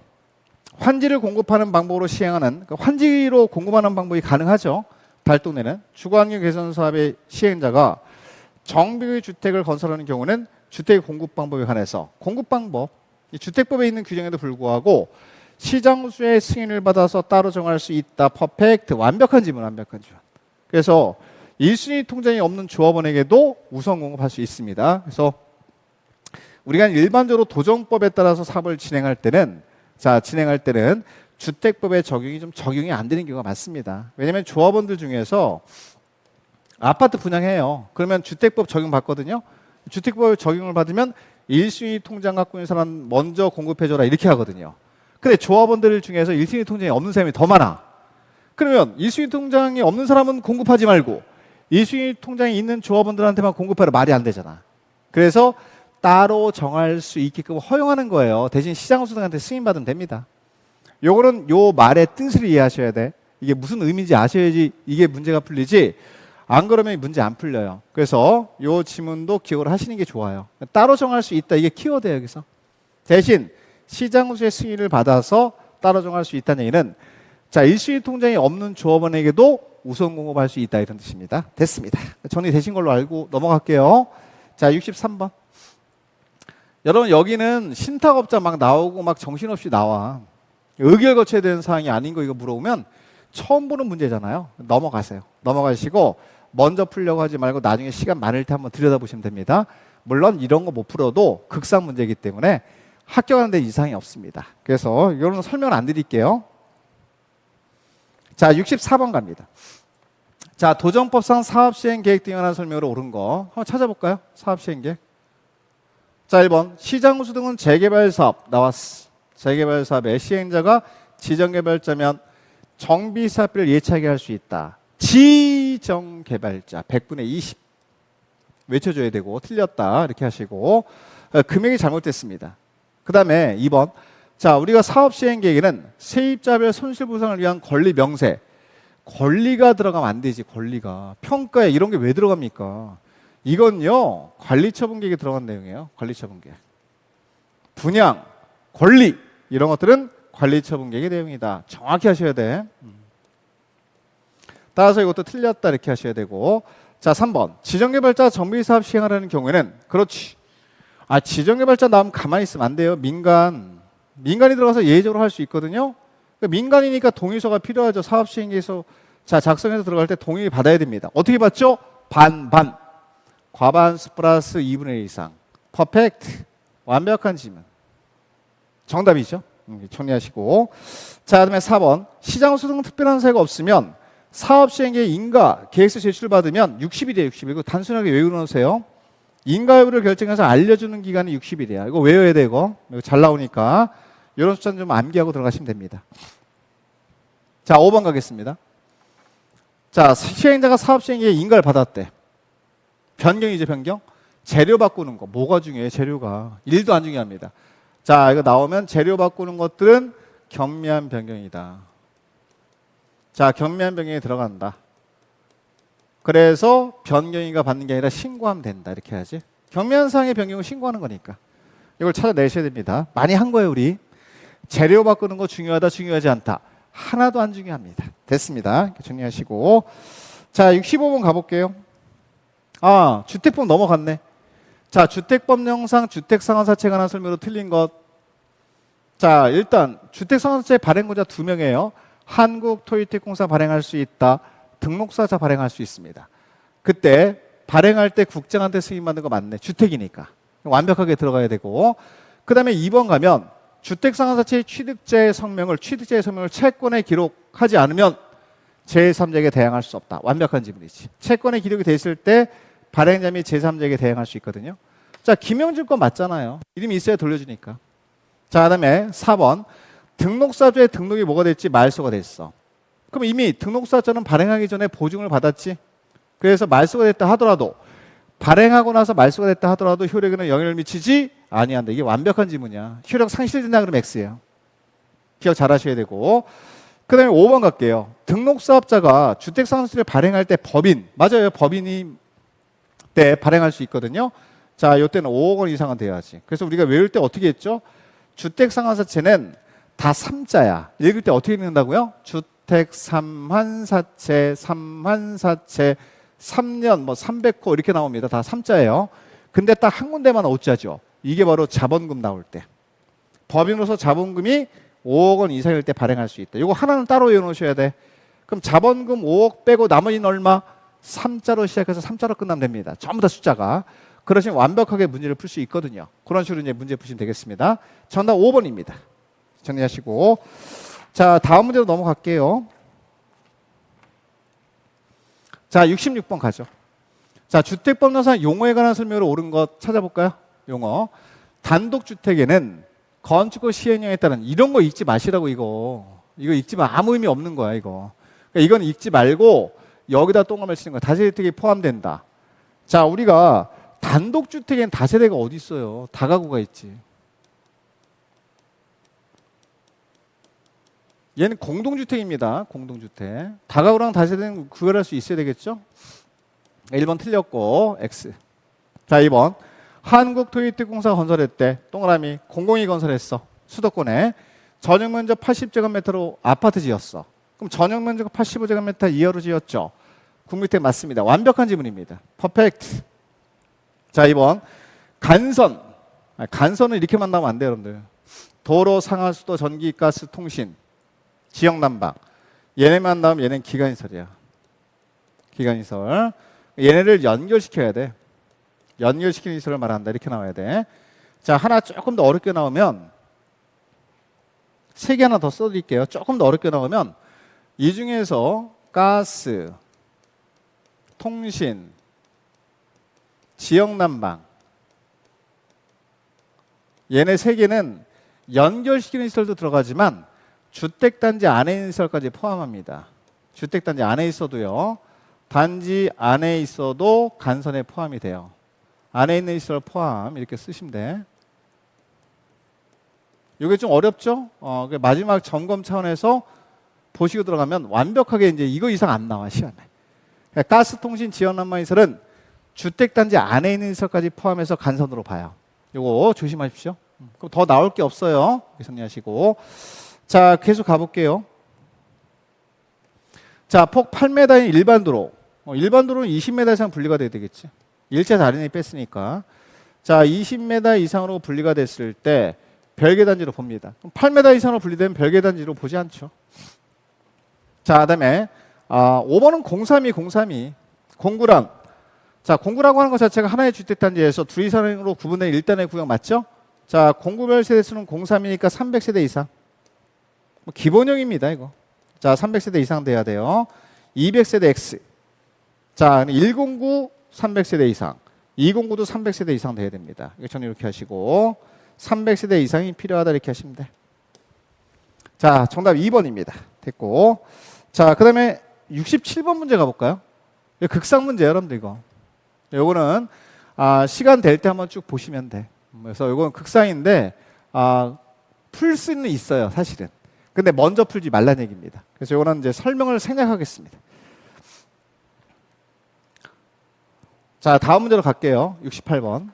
환지를 공급하는 방법으로 시행하는 그러니까 환지로 공급하는 방법이 가능하죠. 달동네는 주거환경 개선 사업의 시행자가 정비의 주택을 건설하는 경우는 주택 공급 방법에 관해서 공급 방법 이 주택법에 있는 규정에도 불구하고 시장수의 승인을 받아서 따로 정할 수 있다. 퍼펙트 완벽한 지문. 그래서 1순위 통장이 없는 조합원에게도 우선 공급할 수 있습니다. 그래서 우리가 일반적으로 도정법에 따라서 사업을 진행할 때는 주택법의 적용이 안 되는 경우가 많습니다. 왜냐하면 조합원들 중에서 아파트 분양해요. 그러면 주택법 적용 받거든요. 주택법 적용을 받으면 1순위 통장 갖고 있는 사람 먼저 공급해줘라 이렇게 하거든요. 근데 조합원들 중에서 1순위 통장이 없는 사람이 더 많아. 그러면 1순위 통장이 없는 사람은 공급하지 말고 1순위 통장이 있는 조합원들한테만 공급하라 말이 안 되잖아. 그래서 따로 정할 수 있게끔 허용하는 거예요. 대신 시장수등한테 승인받으면 됩니다. 요거는 요 말의 뜻을 이해하셔야 돼. 이게 무슨 의미인지 아셔야지 이게 문제가 풀리지. 안 그러면 문제 안 풀려요. 그래서 요 지문도 기억을 하시는 게 좋아요. 따로 정할 수 있다. 이게 키워드예요. 여기서. 대신 시장수의 승인을 받아서 따로 정할 수 있다는 얘기는 자 1순위 통장이 없는 조합원에게도 우선 공급할 수 있다 이런 뜻입니다. 됐습니다. 정리되신 걸로 알고 넘어갈게요. 자 63번. 여러분 여기는 신탁업자 막 나오고 막 정신없이 나와. 의결 거쳐야 되는 사항이 아닌 거 이거 물어보면 처음 보는 문제잖아요. 넘어가세요. 넘어가시고 먼저 풀려고 하지 말고 나중에 시간 많을 때 한번 들여다보시면 됩니다. 물론 이런 거 못 풀어도 극상 문제이기 때문에 합격하는 데 이상이 없습니다. 그래서 이거는 설명을 안 드릴게요. 자 64번 갑니다. 자 도정법상 사업시행계획 등에 관한 설명으로 옳은 거 한번 찾아볼까요? 사업시행계획. 자 1번 시장구수 등은 재개발사업 나왔어. 재개발사업의 시행자가 지정개발자면 정비사업비를 예차하게 할 수 있다. 지정개발자 100분의 20 외쳐줘야 되고 틀렸다 이렇게 하시고 금액이 잘못됐습니다. 그 다음에 2번 자 우리가 사업시행계획에는 세입자별 손실보상을 위한 권리 명세 권리가 들어가면 안 되지. 권리가 평가에 이런 게 왜 들어갑니까? 이건요 관리처분계획에 들어간 내용이에요. 관리처분계획 분양 권리 이런 것들은 관리처분계획의 내용이다. 정확히 하셔야 돼. 따라서 이것도 틀렸다 이렇게 하셔야 되고 자 3번 지정개발자 정비사업 시행하라는 경우에는 그렇지. 지정개발자 나오면 가만히 있으면 안 돼요. 민간이 들어가서 예외적으로 할 수 있거든요. 그러니까 민간이니까 동의서가 필요하죠. 사업시행계획서 자 작성해서 들어갈 때 동의 받아야 됩니다. 어떻게 받죠? 반 과반수 플러스 2분의 1 이상 퍼펙트 완벽한 지문 정답이죠. 정리하시고 자 그다음에 4번 시장수 등 특별한 사유가 없으면 사업시행계획 인가 계획서 제출받으면 60일이에요. 60일. 이거 단순하게 외우놓으세요. 인가 여부를 결정해서 알려주는 기간이 60일이야. 이거 외워야 돼. 이거 잘 나오니까 이런 숫자는 좀 암기하고 들어가시면 됩니다. 자 5번 가겠습니다. 자 시행자가 사업시행계획 인가를 받았대. 변경이죠. 변경. 재료 바꾸는 거 뭐가 중요해? 재료가 1도 안 중요합니다. 자 이거 나오면 재료 바꾸는 것들은 경미한 변경이다. 자 경미한 변경이 들어간다. 그래서 변경인가 받는 게 아니라 신고하면 된다. 이렇게 해야지. 경미현상의 변경을 신고하는 거니까. 이걸 찾아내셔야 됩니다. 많이 한 거예요, 우리. 재료 바꾸는 거 중요하다, 중요하지 않다. 하나도 안 중요합니다. 됐습니다. 정리하시고. 자, 65번 가볼게요. 주택법 넘어갔네. 자, 주택법령상 주택상환사채에 관한 설명으로 틀린 것. 자, 일단 주택상환사채 발행권자 2명이에요. 한국토지택공사 발행할 수 있다. 등록사자 발행할 수 있습니다. 그때 발행할 때 국장한테 승인받는 거 맞네. 주택이니까. 완벽하게 들어가야 되고. 그 다음에 2번 가면 주택상환사채의 취득자의 성명을 채권에 기록하지 않으면 제3자에게 대항할 수 없다. 완벽한 지문이지. 채권에 기록이 돼 있을 때 발행자 및 제3자에게 대항할 수 있거든요. 자, 김영준 건 맞잖아요. 이름이 있어야 돌려주니까. 자, 그 다음에 4번. 등록사조의 등록이 뭐가 됐지? 말소가 됐어. 그럼 이미 등록사조는 발행하기 전에 보증을 받았지. 그래서 말소가 됐다 하더라도 발행하고 나서 말소가 됐다 하더라도 효력에는 영향을 미치지 아니한다. 이게 완벽한 지문이야. 효력 상실된다 그러면 X예요. 기억 잘 하셔야 되고. 그 다음에 5번 갈게요. 등록사업자가 주택상환사채를 발행할 때 법인, 맞아요. 법인이 때 발행할 수 있거든요. 자, 이때는 5억 원 이상은 돼야지. 그래서 우리가 외울 때 어떻게 했죠? 주택상환사채는 다 3자야. 읽을 때 어떻게 읽는다고요? 주택삼환사채, 삼환사채, 3년, 300호 이렇게 나옵니다. 다 3자예요. 근데 딱 한 군데만 5자죠. 이게 바로 자본금 나올 때. 법인으로서 자본금이 5억 원 이상일 때 발행할 수 있다. 이거 하나는 따로 외워놓으셔야 돼. 그럼 자본금 5억 빼고 나머지는 얼마? 3자로 시작해서 3자로 끝나면 됩니다. 전부 다 숫자가. 그러시면 완벽하게 문제를 풀 수 있거든요. 그런 식으로 이제 문제 푸시면 되겠습니다. 정답 5번입니다. 정리하시고. 자, 다음 문제로 넘어갈게요. 자, 66번 가죠. 자, 주택법령상 용어에 관한 설명으로 옳은 것 찾아볼까요? 용어. 단독주택에는 건축허 시행령에 따른 이런 거 읽지 마시라고 이거 읽지 마. 아무 의미 없는 거야 이거. 그러니까 이건 읽지 말고 여기다 동그라미 치는 거야. 다세대주택이 포함된다. 자, 우리가 단독주택엔 다세대가 어디 있어요? 다가구가 있지. 얘는 공동주택입니다. 공동주택. 다가구랑 다세대는 구별할 수 있어야 되겠죠? 1번 틀렸고 X. 자, 2번. 한국토지택공사가 건설했대. 동그라미. 공공이 건설했어. 수도권에. 전용면적 80제곱미터로 아파트 지었어. 그럼 전용면적 85제곱미터 이하로 지었죠. 국민택 맞습니다. 완벽한 지문입니다. 퍼펙트. 자, 2번. 간선. 간선은 이렇게만 나오면 안 돼요, 여러분들. 도로, 상하수도, 전기, 가스, 통신, 지역난방. 얘네만 나오면 얘는 기간시설이야. 기간시설. 얘네를 연결시켜야 돼. 연결시키는 시설을 말한다. 이렇게 나와야 돼. 자, 하나 조금 더 어렵게 나오면 3개 하나 더 써드릴게요. 조금 더 어렵게 나오면 이 중에서 가스, 통신, 지역난방 얘네 3개는 연결시키는 시설도 들어가지만 주택단지 안에 있는 시설까지 포함합니다. 주택단지 안에 있어도요. 단지 안에 있어도 간선에 포함이 돼요. 안에 있는 시설 포함 이렇게 쓰시면 돼. 이게 좀 어렵죠? 마지막 점검 차원에서 보시고 들어가면 완벽하게 이제 이거 이상 안 나와 시험에. 그러니까 가스, 통신, 지역난방 시설은 주택단지 안에 있는 시설까지 포함해서 간선으로 봐요. 이거 조심하십시오. 그럼 더 나올 게 없어요. 정리하시고. 자, 계속 가볼게요. 자, 폭 8m인 일반 도로. 일반 도로는 20m 이상 분리가 돼야 되겠지. 1차 자리는 뺐으니까. 자, 20m 이상으로 분리가 됐을 때 별개 단지로 봅니다. 그럼 8m 이상으로 분리되면 별개 단지로 보지 않죠. 자, 그다음에 5번은 032. 공구랑. 자, 공구라고 하는 것 자체가 하나의 주택 단지에서 둘 이상으로 구분된 1단의 구역 맞죠? 자, 공구별 세대수는 032니까 300세대 이상. 뭐 기본형입니다, 이거. 자, 300세대 이상 돼야 돼요. 200세대 X. 자, 109 300세대 이상. 209도 300세대 이상 돼야 됩니다. 이거 저는 이렇게 하시고 300세대 이상이 필요하다 이렇게 하시면 돼. 자, 정답 2번입니다. 됐고. 자, 그다음에 67번 문제 가볼까요? 이거 극상 문제예요, 여러분들 이거. 요거는 시간 될 때 한번 쭉 보시면 돼. 그래서 요거는 극상인데 풀 수는 있어요, 사실은. 근데 먼저 풀지 말라는 얘기입니다. 그래서 요거는 이제 설명을 생략하겠습니다. 자, 다음 문제로 갈게요. 68번.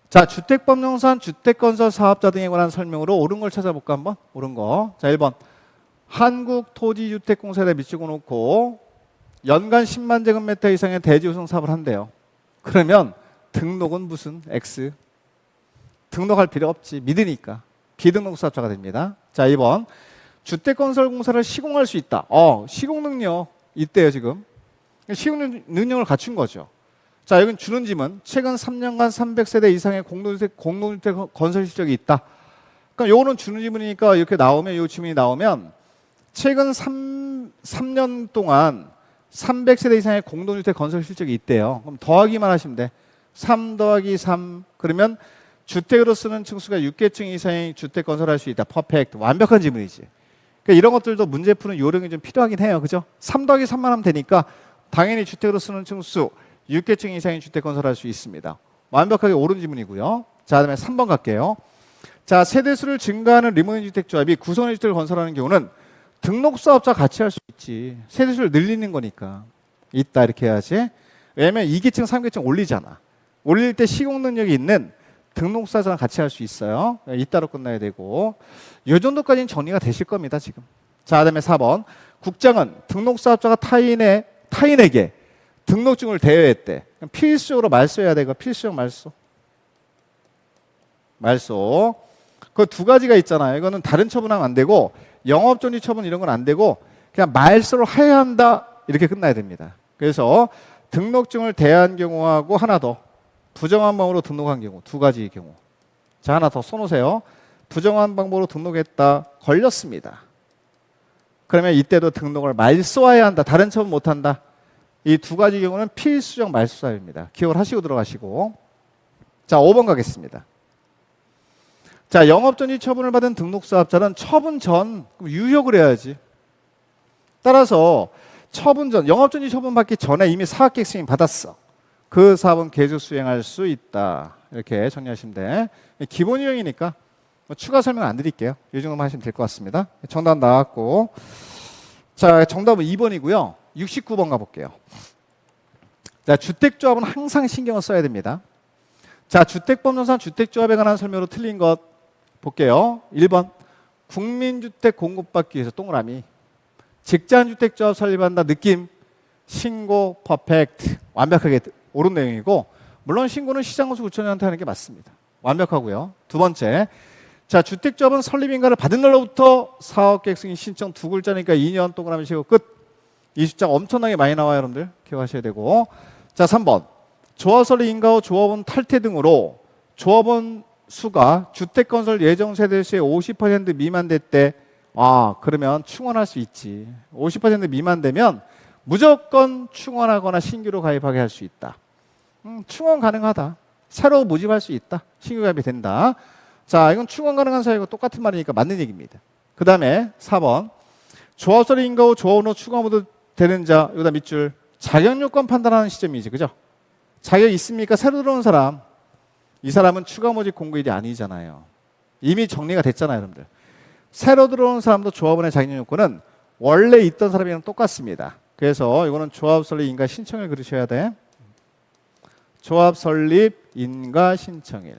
자, 주택법령상 주택건설 사업자 등에 관한 설명으로 옳은 걸 찾아볼까 한번? 옳은 거. 자, 1번. 한국토지주택공사에 미치고 놓고 연간 10만 제곱미터 이상의 대지 조성 사업을 한대요. 그러면 등록은 무슨 X? 등록할 필요 없지. 믿으니까. 비등록 사업자가 됩니다. 자, 2번. 주택건설공사를 시공할 수 있다. 시공 능력 있대요, 지금. 시공 능력을 갖춘 거죠. 자, 여기 주는 짐은 최근 3년간 300세대 이상의 공동주택 건설 실적이 있다. 그러니까 요거는 주는 지문이니까 이렇게 나오면, 요 지문이 나오면 최근 3년 동안 300세대 이상의 공동주택 건설 실적이 있대요. 그럼 더하기만 하시면 돼. 3 더하기 3. 그러면 주택으로 쓰는 층수가 6개층 이상의 주택 건설할 수 있다. 퍼펙트. 완벽한 지문이지. 그러니까 이런 것들도 문제 푸는 요령이 좀 필요하긴 해요. 그죠? 3 더하기 3만 하면 되니까 당연히 주택으로 쓰는 층수 6개층 이상의 주택 건설할 수 있습니다. 완벽하게 옳은 지문이고요. 자, 그다음에 3번 갈게요. 자, 세대수를 증가하는 리모델링 주택조합이 구성의 주택을 건설하는 경우는 등록사업자 같이 할 수 있지. 세대수를 늘리는 거니까. 있다 이렇게 해야지. 왜냐면 2계층, 3계층 올리잖아. 올릴 때 시공 능력이 있는 등록사업자랑 같이 할 수 있어요. 이따로 끝나야 되고. 이 정도까지는 정리가 되실 겁니다, 지금. 자, 그다음에 4번. 국장은 등록사업자가 타인에게 등록증을 대여했대. 필수적으로 말소해야 되고, 필수적 말소. 말소. 그 두 가지가 있잖아요. 이거는 다른 처분하면 안 되고, 영업정지 처분 이런 건 안 되고, 그냥 말소를 해야 한다. 이렇게 끝나야 됩니다. 그래서 등록증을 대여한 경우하고 하나 더. 부정한 방법으로 등록한 경우. 두 가지의 경우. 자, 하나 더 써놓으세요. 부정한 방법으로 등록했다. 걸렸습니다. 그러면 이때도 등록을 말소해야 한다. 다른 처분 못 한다. 이 두 가지 경우는 필수적 말소사유입니다. 기억을 하시고 들어가시고. 자, 5번 가겠습니다. 자, 영업정지 처분을 받은 등록사업자는 처분 전 유효를 해야지. 따라서 처분 전, 영업정지 처분 받기 전에 이미 사업계획 승인 받았어. 그 사업은 계속 수행할 수 있다. 이렇게 정리하시면 돼. 기본 유형이니까 추가 설명 안 드릴게요. 이 정도만 하시면 될 것 같습니다. 정답 나왔고. 자, 정답은 2번이고요. 69번 가볼게요. 자, 주택조합은 항상 신경을 써야 됩니다. 자, 주택법령상 주택조합에 관한 설명으로 틀린 것 볼게요. 1번. 국민주택 공급받기 위해서 동그라미. 직장주택조합 설립한다. 느낌. 신고 퍼펙트. 완벽하게 옳은 내용이고, 물론 신고는 시장공사 구청장한테 하는 게 맞습니다. 완벽하고요. 두 번째. 자, 주택조합은 설립인가를 받은 날로부터 사업계획 승인 신청 두 글자니까 2년 동그라미 치고 끝. 이 숫자가 엄청나게 많이 나와요, 여러분들. 기억하셔야 되고. 자, 3번. 조합 설립 인가 후 조합원 탈퇴 등으로 조합원 수가 주택건설 예정 세대수의 50% 미만 됐대. 그러면 충원할 수 있지. 50% 미만 되면 무조건 충원하거나 신규로 가입하게 할 수 있다. 충원 가능하다. 새로 모집할 수 있다. 신규 가입이 된다. 자, 이건 충원 가능한 사유가 똑같은 말이니까 맞는 얘기입니다. 그 다음에 4번. 조합 설립 인가 후 조합원으로 추가 모두 되는 자, 여기다 밑줄. 자격 요건 판단하는 시점이지, 그죠? 자격 있습니까? 새로 들어온 사람. 이 사람은 추가 모집 공고일이 아니잖아요. 이미 정리가 됐잖아요, 여러분들. 새로 들어온 사람도 조합원의 자격 요건은 원래 있던 사람이랑 똑같습니다. 그래서 이거는 조합 설립 인가 신청일 그러셔야 돼. 조합 설립 인가 신청일.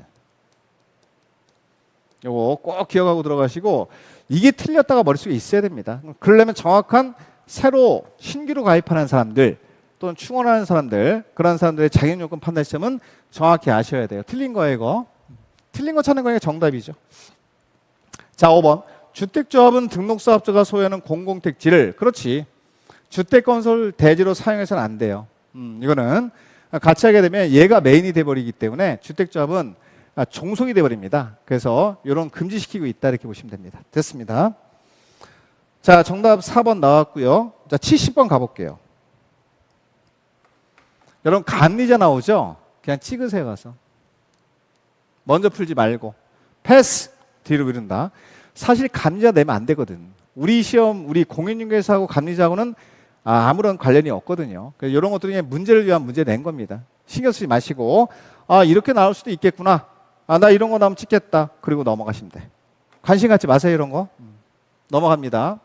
요거 꼭 기억하고 들어가시고, 이게 틀렸다가 머릿속에 있어야 됩니다. 그러려면 정확한 새로 신규로 가입하는 사람들 또는 충원하는 사람들, 그런 사람들의 자격 요건 판단 시점은 정확히 아셔야 돼요. 틀린 거예요, 이거. 틀린 거 찾는 거니까 정답이죠. 자, 5번. 주택조합은 등록사업자가 소유하는 공공택지를, 그렇지, 주택건설 대지로 사용해서는 안 돼요. 이거는 같이 하게 되면 얘가 메인이 돼버리기 때문에 주택조합은 종속이 돼버립니다. 그래서 이런 금지시키고 있다 이렇게 보시면 됩니다. 됐습니다. 자, 정답 4번 나왔고요. 자, 70번 가볼게요. 여러분 감리자 나오죠? 그냥 찍으세요, 가서. 먼저 풀지 말고. 패스! 뒤로 미룬다. 사실 감리자 내면 안 되거든. 우리 시험, 우리 공인중개사하고 감리자하고는 아무런 관련이 없거든요. 그래서 이런 것들이 그냥 문제를 위한 문제 낸 겁니다. 신경 쓰지 마시고, 이렇게 나올 수도 있겠구나. 나 이런 거 나오면 찍겠다. 그리고 넘어가시면 돼. 관심 갖지 마세요, 이런 거. 넘어갑니다.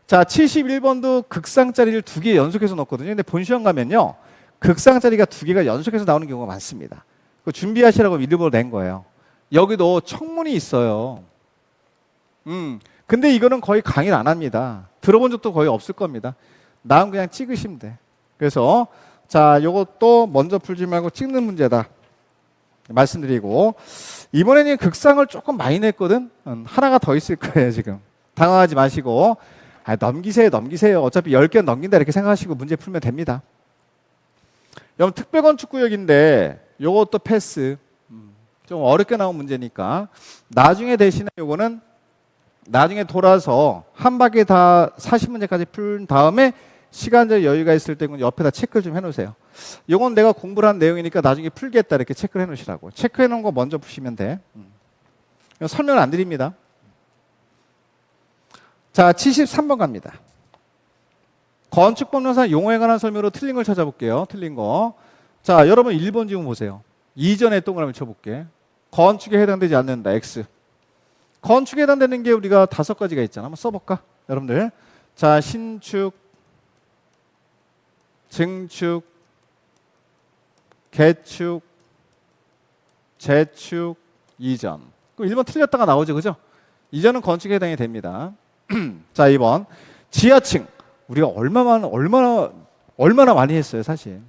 자, 71번도 극상자리를 2개 연속해서 넣었거든요. 근데 본시험 가면요, 극상자리가 2개가 연속해서 나오는 경우가 많습니다. 그 준비하시라고 일부러 낸 거예요. 여기도 청문이 있어요. 근데 이거는 거의 강의를 안 합니다. 들어본 적도 거의 없을 겁니다. 나은 그냥 찍으시면 돼. 그래서 자, 요것도 먼저 풀지 말고 찍는 문제다 말씀드리고, 이번에는 극상을 조금 많이 냈거든. 하나가 더 있을 거예요. 지금 당황하지 마시고 넘기세요. 어차피 10개 넘긴다 이렇게 생각하시고 문제 풀면 됩니다. 여러분 특별건축구역인데 요것도 패스. 좀 어렵게 나온 문제니까 나중에 대신에 요거는 나중에 돌아서 한 바퀴 다 40문제까지 풀 다음에 시간적 여유가 있을 때 옆에다 체크를 좀 해놓으세요. 이건 내가 공부를 한 내용이니까 나중에 풀겠다 이렇게 체크를 해놓으시라고. 체크해놓은 거 먼저 푸시면 돼. 설명을 안 드립니다. 자, 73번 갑니다. 건축법령상 용어에 관한 설명으로 틀린 걸 찾아볼게요. 틀린 거. 자, 여러분 1번 지문 보세요. 이전에 동그라미 쳐볼게. 건축에 해당되지 않는다. X. 건축에 해당되는 게 우리가 5가지가 있잖아. 한번 써볼까? 여러분들. 자, 신축, 증축, 개축, 재축, 이전. 그럼 1번 틀렸다가 나오죠. 그죠? 이전은 건축에 해당이 됩니다. 자, 2번. 지하층. 우리가 얼마나 많이 했어요, 사실.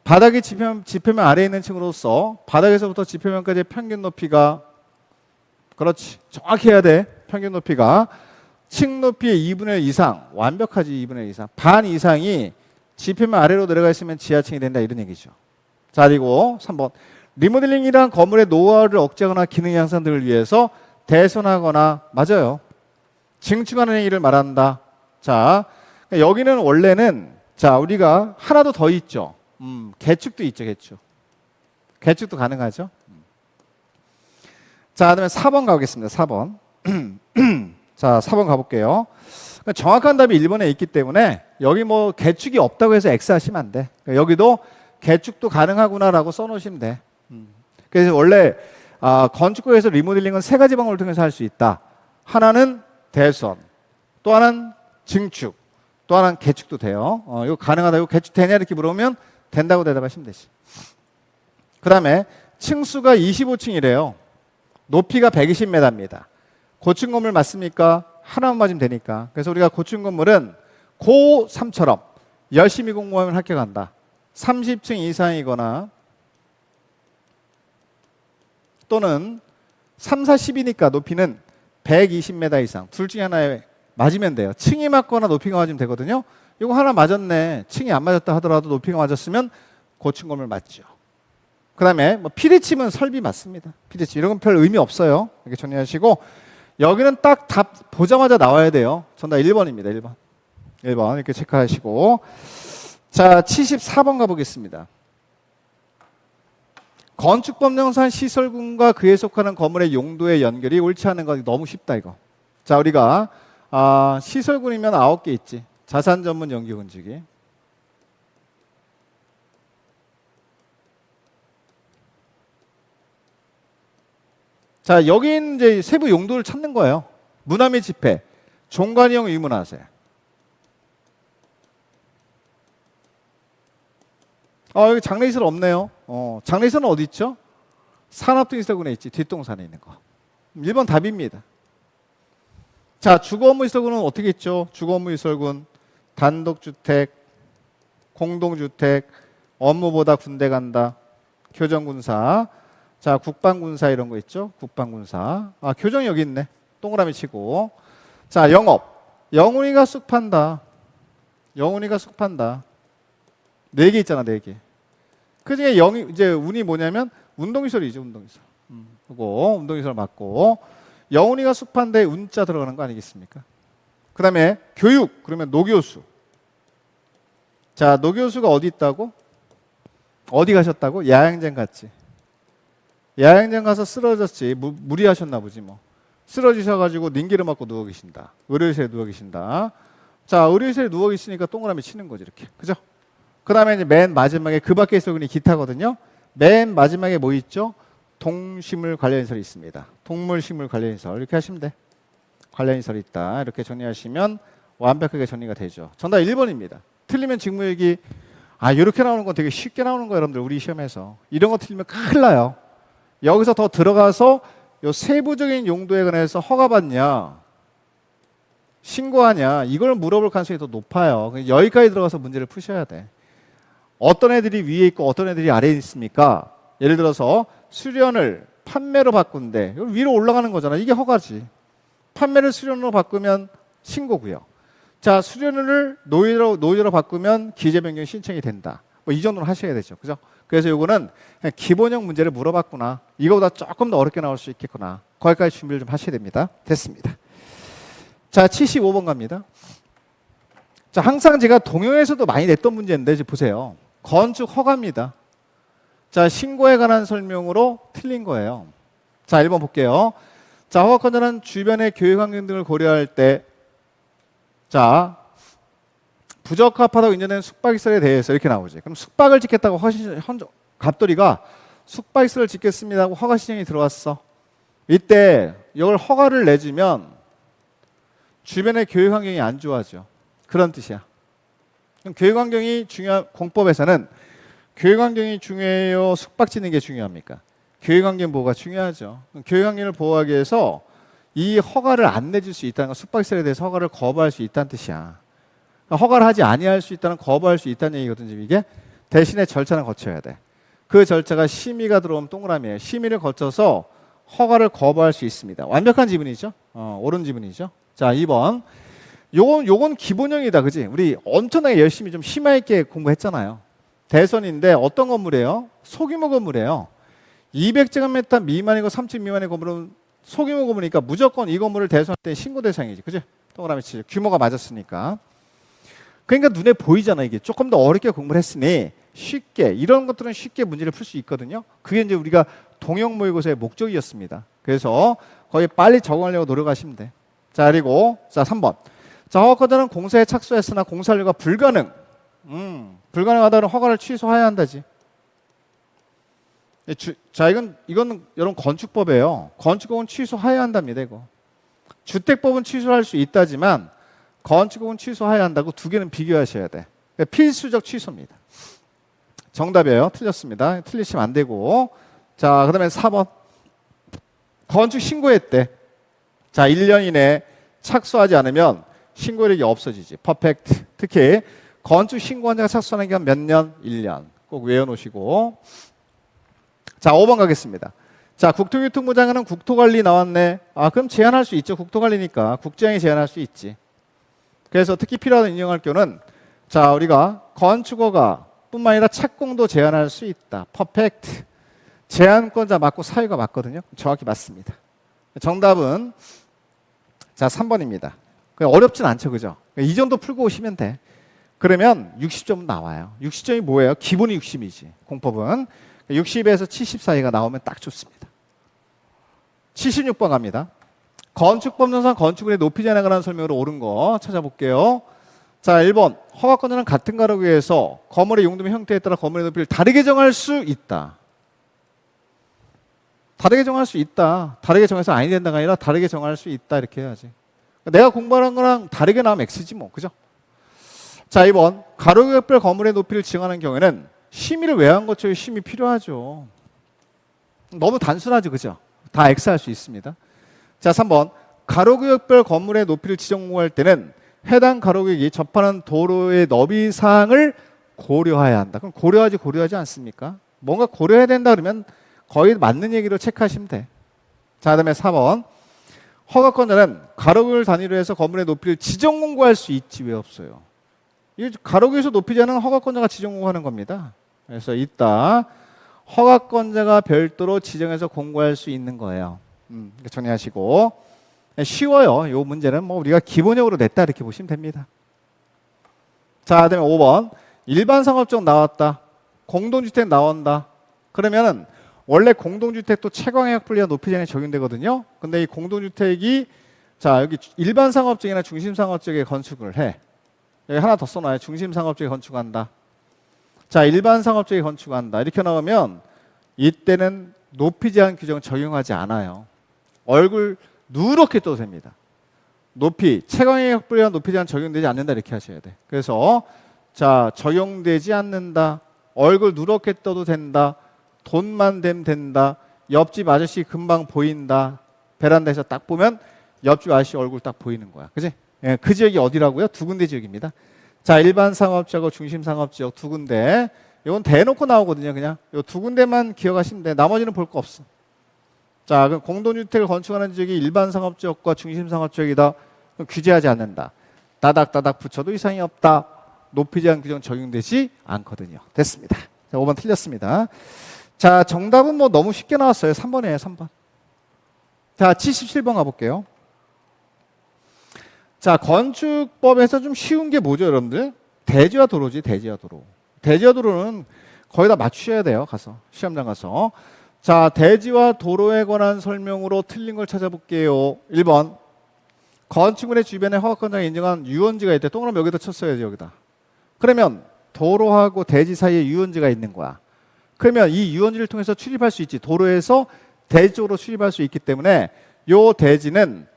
바닥이 지표면 아래에 있는 층으로서 바닥에서부터 지표면까지의 평균 높이가, 그렇지, 정확히 해야 돼. 평균 높이가 층 높이의 2분의 1 이상, 완벽하지. 2분의 1 이상, 반 이상이 지표면 아래로 내려가 있으면 지하층이 된다, 이런 얘기죠. 자, 그리고 3번. 리모델링이란 건물의 노후화를 억제하거나 기능 향상 등을 위해서 대손하거나, 맞아요, 증축하는 행위를 말한다. 자, 여기는 원래는, 자, 우리가 하나도 더 있죠. 개축도 있죠. 개축도 가능하죠. 자, 그다음에 4번 가보겠습니다. 4번. 자, 4번 가볼게요. 정확한 답이 1번에 있기 때문에 여기 뭐 개축이 없다고 해서 X 하시면 안 돼. 여기도 개축도 가능하구나라고 써놓으시면 돼. 그래서 원래 건축구에서 리모델링은 3가지 방법을 통해서 할 수 있다. 하나는 대선, 또 하나는 증축, 또 하나는 개축도 돼요. 이거 가능하다. 이거 개축 되냐 이렇게 물어보면 된다고 대답하시면 되지. 그 다음에 층수가 25층이래요. 높이가 120m입니다. 고층 건물 맞습니까? 하나만 맞으면 되니까. 그래서 우리가 고층 건물은 고3처럼 열심히 공부하면 합격한다. 30층 이상이거나 또는 3, 4, 10이니까 높이는 120m 이상. 둘 중에 하나에 맞으면 돼요. 층이 맞거나 높이가 맞으면 되거든요. 이거 하나 맞았네. 층이 안 맞았다 하더라도 높이가 맞았으면 고층 건물 맞죠. 그 다음에 뭐 피리침은 설비 맞습니다. 피리침 이런 건 별 의미 없어요. 이렇게 정리하시고, 여기는 딱 답 보자마자 나와야 돼요. 정답 1번입니다. 1번 이렇게 체크하시고, 자, 74번 가보겠습니다. 건축법령상 시설군과 그에 속하는 건물의 용도의 연결이 옳지 않은 거. 너무 쉽다 이거. 자, 우리가 시설군이면 9개 있지. 자산 전문 연기 건축이. 자, 여기 이제 세부 용도를 찾는 거예요. 문화 및 집회, 종관이형 의문화세. 여기 장례시설 없네요. 장례시설은 어디 있죠? 산업등시설군에 있지. 뒷동산에 있는 거. 1번 답입니다. 자, 주거업무시설군은 어떻게 있죠? 주거업무시설군, 단독주택, 공동주택, 업무보다 군대 간다, 교정군사. 자, 국방군사 이런 거 있죠? 국방군사. 교정이 여기 있네. 동그라미 치고. 자, 영업. 영훈이가 쑥 판다. 4개 있잖아, 4개. 그 중에 이제 운이 뭐냐면 운동시설이죠, 운동시설. 그거 운동시설 맞고. 영훈이가 쑥 판데 운자 들어가는 거 아니겠습니까? 그 다음에 교육. 그러면 노교수. 자, 노교수가 어디 있다고? 어디 가셨다고? 야영장 갔지. 야영장 가서 쓰러졌지. 무리하셨나 보지 뭐. 쓰러지셔가지고 닌기를 맞고 누워 계신다. 의료실에 누워 계신다. 자, 의료실에 누워 계시니까 동그라미 치는 거지 이렇게. 그죠? 그 다음에 이제 맨 마지막에 그 밖에 있어군이 기타거든요. 맨 마지막에 뭐 있죠? 동식물 관련인설이 있습니다. 동물식물 관련인설 이렇게 하시면 돼. 관련인설이 있다. 이렇게 정리하시면 완벽하게 정리가 되죠. 정답 1번입니다. 틀리면 직무유기 이렇게 나오는 건 되게 쉽게 나오는 거예요, 여러분들. 우리 시험에서. 이런 거 틀리면 큰일 나요. 여기서 더 들어가서 요 세부적인 용도에 관해서 허가받냐, 신고하냐, 이걸 물어볼 가능성이 더 높아요. 여기까지 들어가서 문제를 푸셔야 돼. 어떤 애들이 위에 있고 어떤 애들이 아래에 있습니까? 예를 들어서 수련을 판매로 바꾼대. 위로 올라가는 거잖아. 이게 허가지. 판매를 수련으로 바꾸면 신고고요. 자, 수련을 노예로 바꾸면 기재 변경 신청이 된다. 뭐 이 정도는 하셔야 되죠. 그죠? 그래서 요거는 그냥 기본형 문제를 물어봤구나. 이거보다 조금 더 어렵게 나올 수 있겠구나. 거기까지 준비를 좀 하셔야 됩니다. 됐습니다. 자, 75번 갑니다. 자, 항상 제가 동영에서도 많이 냈던 문제인데 이제 보세요. 건축 허가입니다. 자, 신고에 관한 설명으로 틀린 거예요. 자, 1번 볼게요. 자, 허가 건조는 주변의 교육 환경 등을 고려할 때, 자, 부적합하다고 인정된 숙박시설에 대해서 이렇게 나오지. 그럼 숙박을 짓겠다고 갑돌이가 숙박시설을 짓겠습니다 하고 허가 신청이 들어왔어. 이때 이걸 허가를 내주면 주변의 교육 환경이 안 좋아져. 그런 뜻이야. 그럼 교육 환경이 중요한, 공법에서는 교육 환경이 중요해요, 숙박 짓는 게 중요합니까? 교육 환경 보호가 중요하죠. 교육 환경을 보호하기 위해서 이 허가를 안 내줄 수 있다는 건, 숙박시설에 대해서 허가를 거부할 수 있다는 뜻이야. 허가를 하지 아니할 수 있다는, 거부할 수 있다는 얘기거든. 지금 이게 대신에 절차는 거쳐야 돼. 그 절차가 심의가 들어오면 동그라미예요. 심의를 거쳐서 허가를 거부할 수 있습니다. 완벽한 지문이죠. 옳은 지문이죠. 자, 2번. 요건 기본형이다, 그지? 우리 엄청나게 열심히 좀 심화 있게 공부했잖아요. 대선인데 어떤 건물이에요? 소규모 건물이에요. 200제곱미터 미만이고 3층 미만의 건물은 소규모 건물이니까 무조건 이 건물을 대선할 때 신고 대상이지, 그지? 동그라미 치죠. 규모가 맞았으니까. 그러니까 눈에 보이잖아. 이게 조금 더 어렵게 공부를 했으니 쉽게, 이런 것들은 쉽게 문제를 풀 수 있거든요. 그게 이제 우리가 동형 모의고사의 목적이었습니다. 그래서 거의 빨리 적응하려고 노력하시면 돼. 자, 그리고 자, 3번. 자, 허가건조는 공사에 착수했으나 공사 완료가 불가능. 불가능하다는 허가를 취소해야 한다지. 자, 이건 여러분 건축법이에요. 건축법은 취소해야 한답니다. 이거. 주택법은 취소할 수 있다지만 건축법은 취소해야 한다고 두 개는 비교하셔야 돼. 그러니까 필수적 취소입니다. 정답이에요. 틀렸습니다. 틀리시면 안 되고. 자, 그다음에 4번. 건축 신고했대. 자, 1년 이내 착수하지 않으면 신고력이 없어지지. 퍼펙트. 특히 건축 신고한 자가 착수하는 기간 몇 년? 1년. 꼭 외워놓으시고. 자, 5번 가겠습니다. 자, 국토교통부 장관은 국토관리 나왔네. 그럼 제한할 수 있죠. 국토관리니까 국장이 제한할 수 있지. 그래서 특히 필요하다 인정할 경우는, 자, 우리가 건축허가 뿐만 아니라 착공도 제한할 수 있다. 퍼펙트. 제한권자 맞고 사유가 맞거든요. 정확히 맞습니다. 정답은 자, 3번입니다. 어렵진 않죠, 그죠? 이 정도 풀고 오시면 돼. 그러면 60점은 나와요. 60점이 뭐예요? 기본이 60이지. 공법은 60에서 70 사이가 나오면 딱 좋습니다. 76번 갑니다. 건축법령상 건축물의 높이 제한에 관한 설명으로 옳은 거 찾아볼게요. 자, 1번. 허가건조는 같은 가로구에서 건물의 용도 및 형태에 따라 건물의 높이를 다르게 정할 수 있다. 다르게 정할 수 있다. 다르게 정해서 아니 된다가 아니라 다르게 정할 수 있다. 이렇게 해야지. 내가 공부하는 거랑 다르게 나오면 X지 뭐. 그죠? 자, 2번. 가로구역별 건물의 높이를 지정하는 경우에는 심의를 외환 거쳐야 심의 필요하죠. 너무 단순하죠. 그죠? 다 X 할 수 있습니다. 자, 3번. 가로구역별 건물의 높이를 지정 공고할 때는 해당 가로구역이 접하는 도로의 너비 사항을 고려해야 한다. 그럼 고려하지 않습니까? 뭔가 고려해야 된다 그러면 거의 맞는 얘기로 체크하시면 돼. 자, 그다음에 4번. 허가건조는 가로구역을 단위로 해서 건물의 높이를 지정 공고할 수 있지 왜 없어요? 이 가로구역에서 높이 제한은 허가건조가 지정 공고하는 겁니다. 그래서 있다. 허가건조가 별도로 지정해서 공고할 수 있는 거예요. 정리하시고. 쉬워요. 이 문제는 뭐 우리가 기본적으로 냈다 이렇게 보시면 됩니다. 자, 그다음에 5번. 일반 상업적 나왔다. 공동주택 나온다. 그러면은 원래 공동주택도 채광해역 분리와 높이 제한이 적용되거든요. 근데 이 공동주택이, 자, 여기 일반 상업적이나 중심 상업적에 건축을 해. 여기 하나 더 써놔요. 중심 상업적에 건축한다. 자, 일반 상업적에 건축한다. 이렇게 나오면 이때는 높이 제한 규정 적용하지 않아요. 얼굴 누렇게 떠도 됩니다. 높이, 채광해역 분리와 높이 제한 적용되지 않는다 이렇게 하셔야 돼. 그래서 자, 적용되지 않는다. 얼굴 누렇게 떠도 된다. 돈만 되면 된다. 옆집 아저씨 금방 보인다. 베란다에서 딱 보면 옆집 아저씨 얼굴 딱 보이는 거야. 그지? 예, 그 지역이 어디라고요? 두 군데 지역입니다. 자, 일반 상업지하고 중심 상업지역 두 군데. 이건 대놓고 나오거든요. 그냥 이 두 군데만 기억하시면 돼. 나머지는 볼 거 없어. 자, 그럼 공동주택을 건축하는 지역이 일반 상업지역과 중심 상업지역이다. 규제하지 않는다. 따닥따닥 붙여도 이상이 없다. 높이 제한 규정 적용되지 않거든요. 됐습니다. 자, 5번 틀렸습니다. 자, 정답은 뭐 너무 쉽게 나왔어요. 3번이에요. 3번. 자, 77번 가볼게요. 자, 건축법에서 좀 쉬운 게 뭐죠, 여러분들? 대지와 도로지, 대지와 도로. 대지와 도로는 거의 다 맞추셔야 돼요. 가서 시험장 가서. 자, 대지와 도로에 관한 설명으로 틀린 걸 찾아볼게요. 1번. 건축물의 주변에 허가권장이 인정한 유원지가 있대. 동그라미 여기다 쳤어야지, 여기다. 그러면 도로하고 대지 사이에 유원지가 있는 거야. 그러면 이 유원지를 통해서 출입할 수 있지. 도로에서 대지 쪽으로 출입할 수 있기 때문에 요 대지는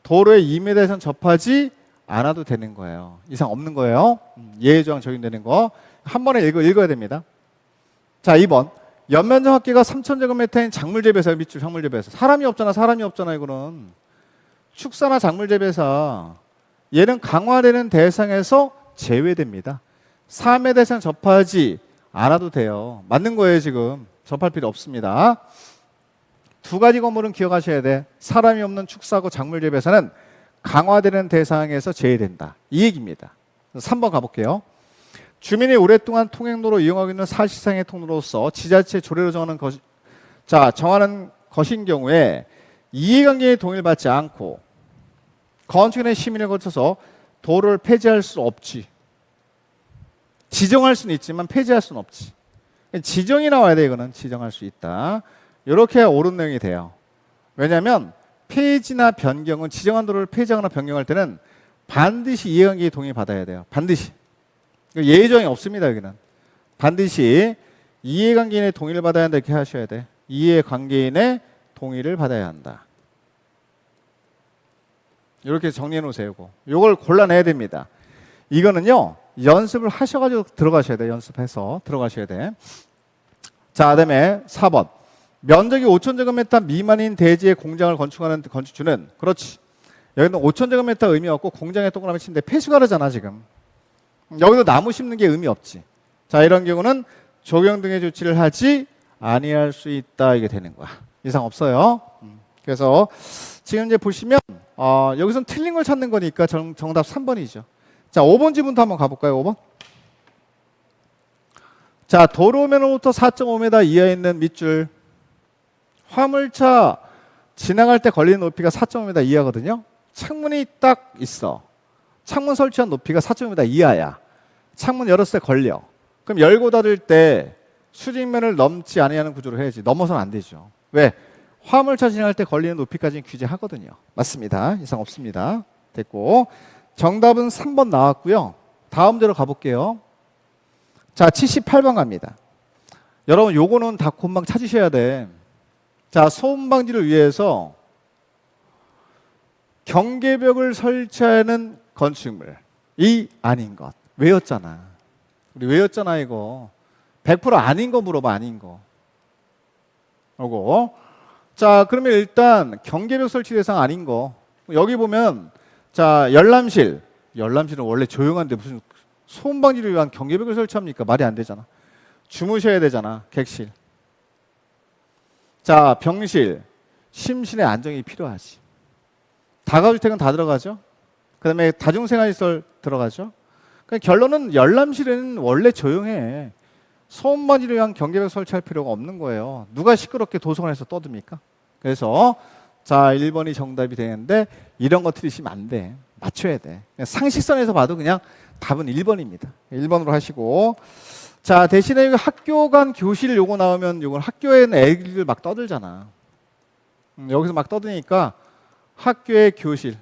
도로에 2m 이상 접하지 않아도 되는 거예요. 이상 없는 거예요. 예외조항 적용되는 거. 한 번에 읽어야 됩니다. 자, 2번. 연면적 합계가 3,000제곱미터인 작물재배사 밑줄 작물재배사. 사람이 없잖아, 이거는. 축사나 작물재배사. 얘는 강화되는 대상에서 제외됩니다. 3m 이상 접하지 않아도 돼요. 맞는 거예요, 지금. 접할 필요 없습니다. 두 가지 건물은 기억하셔야 돼. 사람이 없는 축사고 작물재배사는 강화되는 대상에서 제외된다. 이 얘기입니다. 3번 가볼게요. 주민이 오랫동안 통행로로 이용하고 있는 사실상의 통로로서 지자체 조례로 정하는 것인 경우에 이해관계의 동의를 받지 않고 건축인의 심의를 거쳐서 도로를 폐지할 수 없지. 지정할 수는 있지만 폐지할 수는 없지. 지정이 나와야 돼. 이거는 지정할 수 있다. 이렇게 옳은 내용이 돼요. 왜냐하면 폐지나 변경은 지정한 도로를 폐지하거나 변경할 때는 반드시 이해관계의 동의 받아야 돼요. 반드시. 예외조항이 없습니다. 여기는. 반드시 이해관계인의 동의를 받아야 한다. 이렇게 하셔야 돼. 이해관계인의 동의를 받아야 한다. 이렇게 정리해 놓으세요. 이걸 골라내야 됩니다. 이거는요. 연습을 하셔가지고 들어가셔야 돼요. 연습해서 들어가셔야 돼. 자, 그다음에 4번. 면적이 5,000제곱미터 미만인 대지에 공장을 건축하는 건축주는 그렇지. 여기는 5,000제곱미터 의미 없고 공장에 동그라미 치는데 폐수가르잖아 지금. 여기도 나무 심는 게 의미 없지. 자, 이런 경우는 조경 등의 조치를 하지 아니할 수 있다. 이게 되는 거야. 이상 없어요. 그래서 지금 이제 보시면 여기서는 틀린 걸 찾는 거니까 정답 3번이죠. 자, 5번 지문도 한번 가볼까요? 5번. 자, 도로면으로부터 4.5m 이하에 있는 밑줄. 화물차 지나갈 때 걸리는 높이가 4.5m 이하거든요. 창문이 딱 있어. 창문 설치한 높이가 4.5m 이하야. 창문 열었을 때 걸려. 그럼 열고 닫을 때 수직면을 넘지 아니하는 구조로 해야지. 넘어서는 안 되죠. 왜? 화물차 지나갈 때 걸리는 높이까지는 규제하거든요. 맞습니다. 이상 없습니다. 됐고. 정답은 3번 나왔고요. 다음 대로 가볼게요. 자, 78번 갑니다. 여러분 요거는 다 금방 찾으셔야 돼. 자, 소음 방지를 위해서 경계벽을 설치하는 건축물이 아닌 것. 외웠잖아. 우리 외웠잖아 이거. 100% 아닌 거 물어봐. 아닌 거. 요거. 자, 그러면 일단 경계벽 설치 대상 아닌 거. 여기 보면 자, 열람실은 원래 조용한데 무슨 소음 방지를 위한 경계벽을 설치합니까? 말이 안 되잖아. 주무셔야 되잖아. 객실. 자, 병실, 심신의 안정이 필요하지. 다가주택은 다 들어가죠. 그 다음에 다중생활시설 들어가죠. 그러니까 결론은 열람실은 원래 조용해. 소음 방지를 위한 경계벽 설치할 필요가 없는 거예요. 누가 시끄럽게 도서관에서 떠듭니까? 그래서 자, 1번이 정답이 되는데 이런 거 틀리시면 안 돼. 맞춰야 돼. 그냥 상식선에서 봐도 그냥 답은 1번입니다. 1번으로 하시고. 자, 대신에 학교 간 교실 요거 나오면 요건 학교에는 애들 막 떠들잖아. 여기서 막 떠드니까 학교의 교실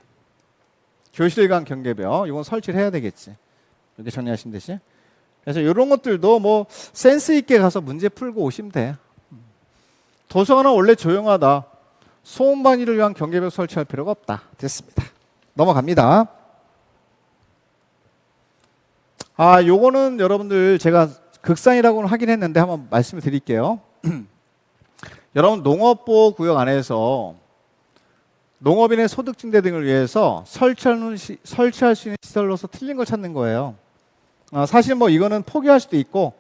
간 경계벽 요건 설치를 해야 되겠지. 이렇게 정리하시면 되지. 그래서 이런 것들도 뭐 센스 있게 가서 문제 풀고 오시면 돼. 도서관은 원래 조용하다. 소음 방지를 위한 경계벽 설치할 필요가 없다. 됐습니다. 넘어갑니다. 요거는 여러분들 제가 극상이라고는 하긴 했는데 한번 말씀을 드릴게요. 여러분 농업보호 구역 안에서 농업인의 소득 증대 등을 위해서 설치할 수 있는 시설로서 틀린 걸 찾는 거예요. 사실 뭐 이거는 포기할 수도 있고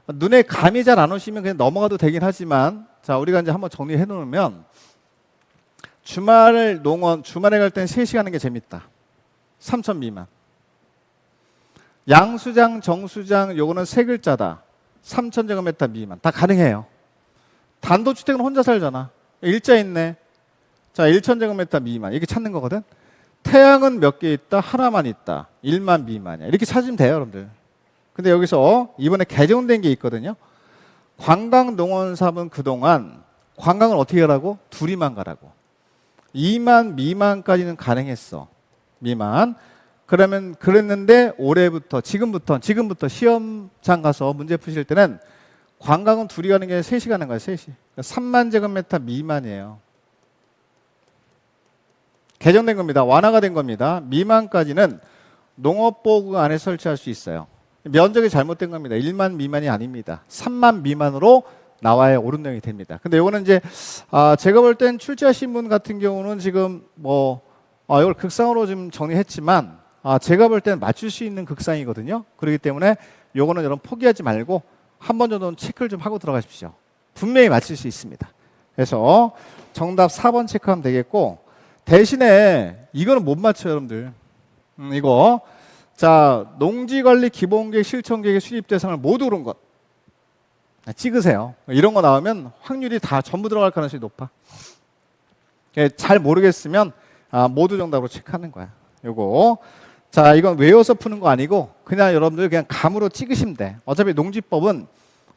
눈에 감이 잘 안 오시면 그냥 넘어가도 되긴 하지만, 자 우리가 이제 한번 정리해 놓으면 주말에 갈 때는 3시 가는 게 재밌다. 3천 미만. 양수장, 정수장 요거는 3글자다. 3,000제곱미터 미만. 다 가능해요. 단독주택은 혼자 살잖아. 일자 있네. 자, 1,000제곱미터 미만. 이렇게 찾는 거거든. 태양은 몇 개 있다? 하나만 있다. 1만 미만이야. 이렇게 찾으면 돼요, 여러분들. 근데 여기서 이번에 개정된 게 있거든요. 관광농원사업은 그동안 관광을 어떻게 하라고? 둘이만 가라고. 2만 미만까지는 가능했어. 미만. 그러면 그랬는데 올해부터 지금부터 시험장 가서 문제 푸실 때는 관광은 둘이 가는 게 아니라 3시 가는 거예요. 3시. 그러니까 3만 제곱미터 미만이에요. 개정된 겁니다. 완화가 된 겁니다. 미만까지는 농업보호구역 안에 설치할 수 있어요. 면적이 잘못된 겁니다. 1만 미만이 아닙니다. 3만 미만으로 나와야 옳은 내용이 됩니다. 근데 이거는 이제 제가 볼 땐 출제하신 분 같은 경우는 지금 이걸 극상으로 지금 정리했지만 제가 볼 때는 맞출 수 있는 극상이거든요. 그렇기 때문에 요거는 여러분 포기하지 말고 한 번 정도는 체크를 좀 하고 들어가십시오. 분명히 맞출 수 있습니다. 그래서 정답 4번 체크하면 되겠고, 대신에 이거는 못 맞춰요, 여러분들. 이거 자 농지관리 기본계획 실천계획의 수립 대상을 모두 그런 것 찍으세요. 이런 거 나오면 확률이 다 전부 들어갈 가능성이 높아. 잘 모르겠으면 모두 정답으로 체크하는 거야. 요거 자 이건 외워서 푸는 거 아니고 그냥 여러분들 그냥 감으로 찍으시면 돼. 어차피 농지법은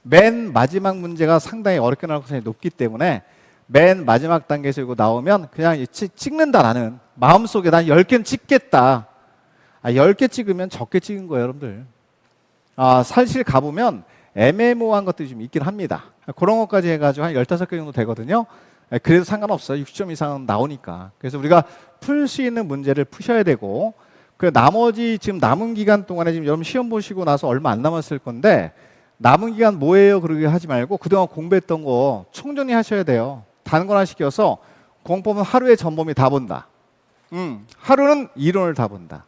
맨 마지막 문제가 상당히 어렵게 나올 가능성이 높기 때문에 맨 마지막 단계에서 이거 나오면 그냥 찍는다. 나는 마음속에 난 10개는 찍겠다. 10개 찍으면 적게 찍은 거예요, 여러분들. 사실 가보면 애매모호한 것들이 좀 있긴 합니다. 그런 것까지 해가지고 한 15개 정도 되거든요. 그래도 상관없어요. 60점 이상은 나오니까. 그래서 우리가 풀 수 있는 문제를 푸셔야 되고, 그 나머지 지금 남은 기간 동안에 지금 여러분 시험 보시고 나서 얼마 안 남았을 건데 남은 기간 뭐예요? 그러게 하지 말고 그동안 공부했던 거 총정리 하셔야 돼요. 단권화 시켜서 공법은 하루에 전범위 다 본다. 하루는 이론을 다 본다.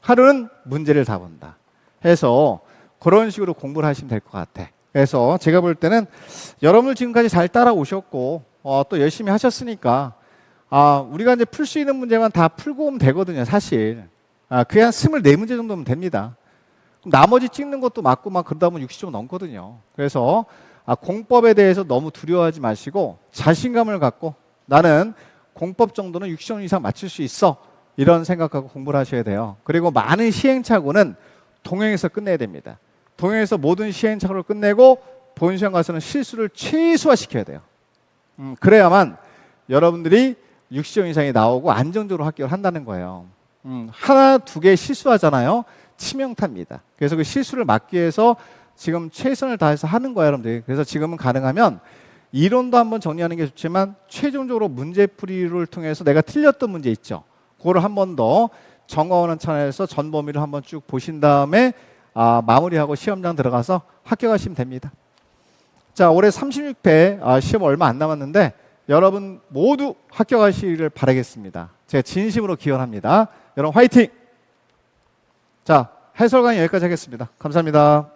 하루는 문제를 다 본다. 해서 그런 식으로 공부를 하시면 될 것 같아. 그래서 제가 볼 때는 여러분들 지금까지 잘 따라오셨고 또 열심히 하셨으니까 우리가 이제 풀 수 있는 문제만 다 풀고 오면 되거든요, 사실. 그게 한 24문제 정도면 됩니다. 나머지 찍는 것도 맞고 막 그러다 보면 60점 넘거든요. 그래서 공법에 대해서 너무 두려워하지 마시고 자신감을 갖고 나는 공법 정도는 60점 이상 맞출 수 있어. 이런 생각하고 공부를 하셔야 돼요. 그리고 많은 시행착오는 동행에서 끝내야 됩니다. 동행에서 모든 시행착오를 끝내고 본시험 가서는 실수를 최소화시켜야 돼요. 그래야만 여러분들이 60점 이상이 나오고 안정적으로 합격을 한다는 거예요. 하나, 두 개 실수하잖아요. 치명타입니다. 그래서 그 실수를 막기 위해서 지금 최선을 다해서 하는 거예요, 여러분들. 그래서 지금은 가능하면 이론도 한번 정리하는 게 좋지만 최종적으로 문제풀이를 통해서 내가 틀렸던 문제 있죠. 그거를 한 번 더 점검하는 차원에서 전 범위를 한번 쭉 보신 다음에 마무리하고 시험장 들어가서 합격하시면 됩니다. 자, 올해 36회 시험 얼마 안 남았는데 여러분 모두 합격하시기를 바라겠습니다. 제가 진심으로 기원합니다. 여러분 화이팅! 자, 해설 강의 여기까지 하겠습니다. 감사합니다.